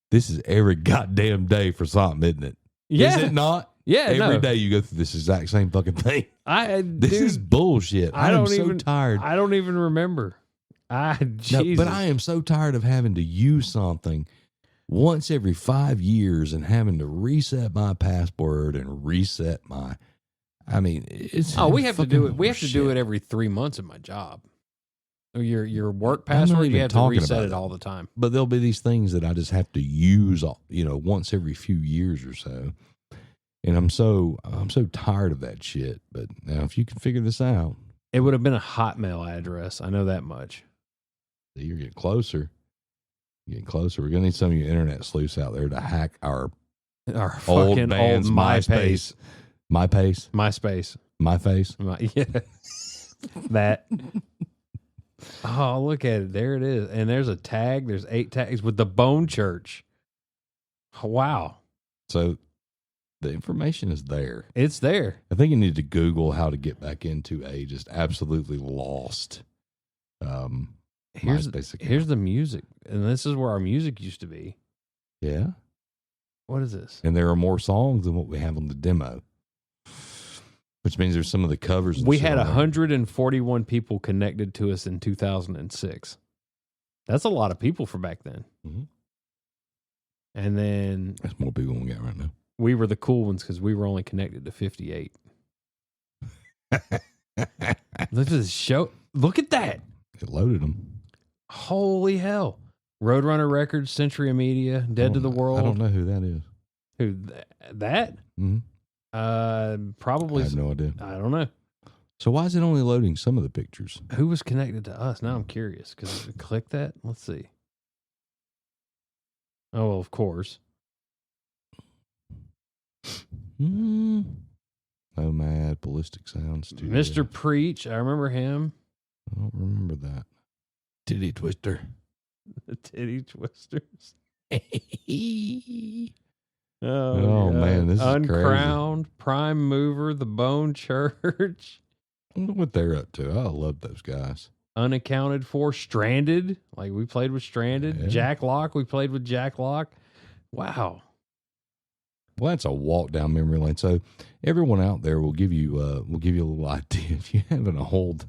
S2: This is every goddamn day for something, isn't it?
S1: Yeah.
S2: Is it not?
S1: Yeah,
S2: Every day you go through this exact same fucking thing. This is bullshit. I am so tired.
S1: I don't even remember.
S2: No, but I am so tired of having to use something once every 5 years and having to reset my password and reset my. I mean, it's.
S1: Oh, we have to do it. We have to do
S2: shit.
S1: it every 3 months at my job. Your work password, you have to reset it all the time.
S2: But there'll be these things that I just have to use, once every few years or so. And I'm so tired of that shit. But now, if you can figure this out,
S1: it would have been a Hotmail address. I know that much.
S2: See, you're getting closer. You're getting closer. We're gonna need some of you internet sleuths out there to hack our old
S1: fucking
S2: band's
S1: old
S2: MySpace.
S1: MySpace.
S2: My face.
S1: Yeah. That. Oh, look at it. There it is. And there's a tag. There's 8 tags with the Bone Church. Wow.
S2: So the information is there.
S1: It's there.
S2: I think you need to Google how to get back into a just absolutely lost
S1: Here's
S2: MySpace account.
S1: here's the music. And this is where our music used to be.
S2: Yeah.
S1: What is this?
S2: And there are more songs than what we have on the demo. Which means there's some of the covers. And
S1: We
S2: shit
S1: had
S2: on there.
S1: 141 people connected to us in 2006. That's a lot of people for back then.
S2: Mhm.
S1: And then
S2: That's more people than we got right now.
S1: we were the cool ones because we were only connected to 58. Look at this show. Look at that.
S2: It loaded them.
S1: Holy hell. Roadrunner Records, Century Media, Dead to the World.
S2: I don't know who that is.
S1: Who that?
S2: Mm-hmm.
S1: Probably.
S2: I have no idea.
S1: I don't know.
S2: So why is it only loading some of the pictures?
S1: Who was connected to us? Now I'm curious because click that. Let's see. Oh, well, of course.
S2: Nomad, Ballistic Sound Studio.
S1: Mr. Preach. I remember him.
S2: I don't remember that. Titty Twister.
S1: The Titty Twisters.
S2: Oh,
S1: God.
S2: man, this is
S1: Uncrowned, Prime Mover, The Bone Church.
S2: I wonder what they're up to. I love those guys.
S1: Unaccounted For, Stranded. Like we played with Stranded.
S2: Yeah.
S1: Jack Lock. We played with Jack Lock. Wow.
S2: Well, that's a walk down memory lane. So everyone out there will give you a little idea. If you have an old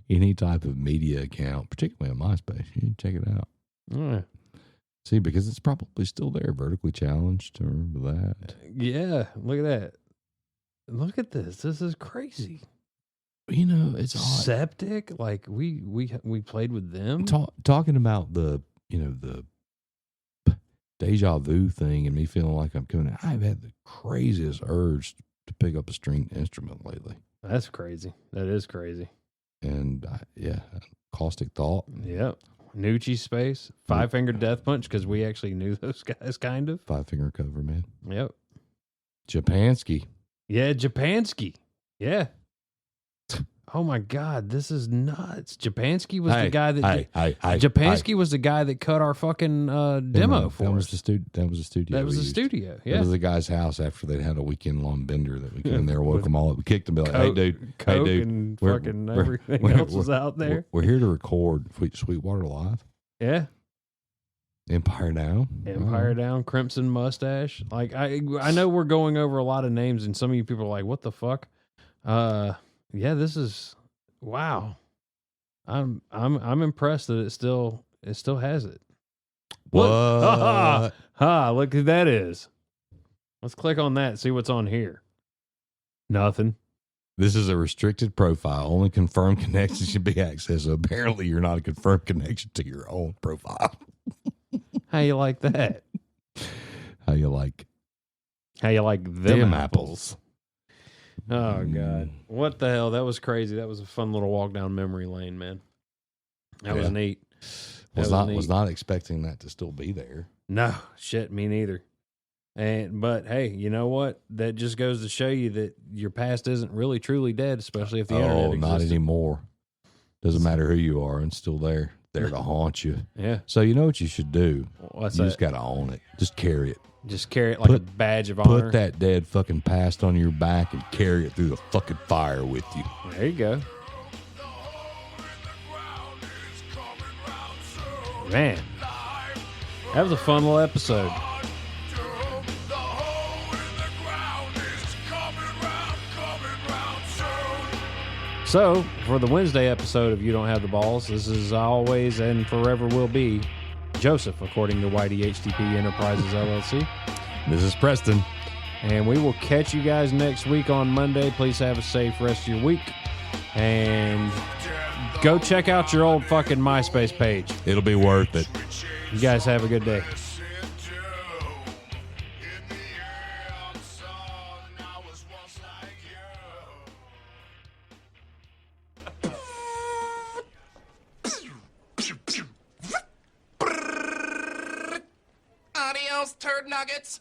S2: any type of media account, particularly on MySpace, you can check it out.
S1: Yeah.
S2: See, because it's probably still there, Vertically Challenged. Remember that?
S1: Yeah. Look at that. Look at this. This is crazy.
S2: You know, it's odd.
S1: Septic. Like we played with them.
S2: Talking about the deja vu thing and me feeling like I'm coming out. I've had the craziest urge to pick up a stringed instrument lately.
S1: That's crazy. That is crazy.
S2: And Caustic Thought.
S1: Yep. Nucci Space. 5 Finger Death Punch because we actually knew those guys kind of.
S2: 5 Finger Cover, man.
S1: Yep.
S2: Japansky.
S1: Yeah, Japansky. Yeah. Oh my God, this is nuts. Japansky was the guy that Japansky was the guy that cut our fucking demo for us.
S2: That was a studio.
S1: That was
S2: we
S1: a
S2: used.
S1: studio. Yeah.
S2: That was the guy's house after they'd had a weekend long bender that we came in there, woke them all up. We kicked them, be like, "Hey, dude,
S1: Coke
S2: hey, dude,
S1: and
S2: we're-
S1: fucking
S2: we're-
S1: everything
S2: we're-
S1: else was out there."
S2: We're here to record Sweetwater Live,
S1: Yeah.
S2: Empire Now,
S1: Empire Down, Crimson Mustache. Like I know we're going over a lot of names, and some of you people are like, "What the fuck?" Yeah, this is wow. I'm impressed that it still has it.
S2: What?
S1: Ha! Look who that is. Let's click on that and see what's on here. Nothing.
S2: This is a restricted profile. Only confirmed connections should be accessed. So apparently, you're not a confirmed connection to your own profile.
S1: How you like that?
S2: How you like
S1: them apples? Oh God! What the hell? That was crazy. That was a fun little walk down memory lane, man. That was neat.
S2: Was not expecting that to still be there.
S1: No shit, me neither. But hey, you know what? That just goes to show you that your past isn't really truly dead, especially if the internet exists.
S2: Not anymore. Doesn't matter who you are, it's still there to haunt you.
S1: Yeah.
S2: So you know what you should do?
S1: What's
S2: you
S1: that?
S2: just got to own it. Just carry it.
S1: Just carry it like a badge of honor.
S2: Put that dead fucking past on your back and carry it through the fucking fire with you.
S1: There you go. Man, that was a fun little episode. So, for the Wednesday episode of You Don't Have the Balls, this is always and forever will be Joseph, according to YDHTP Enterprises LLC.
S2: This is Preston.
S1: And we will catch you guys next week on Monday. Please have a safe rest of your week. And go check out your old fucking MySpace page.
S2: It'll be worth it.
S1: You guys have a good day.
S4: turd nuggets.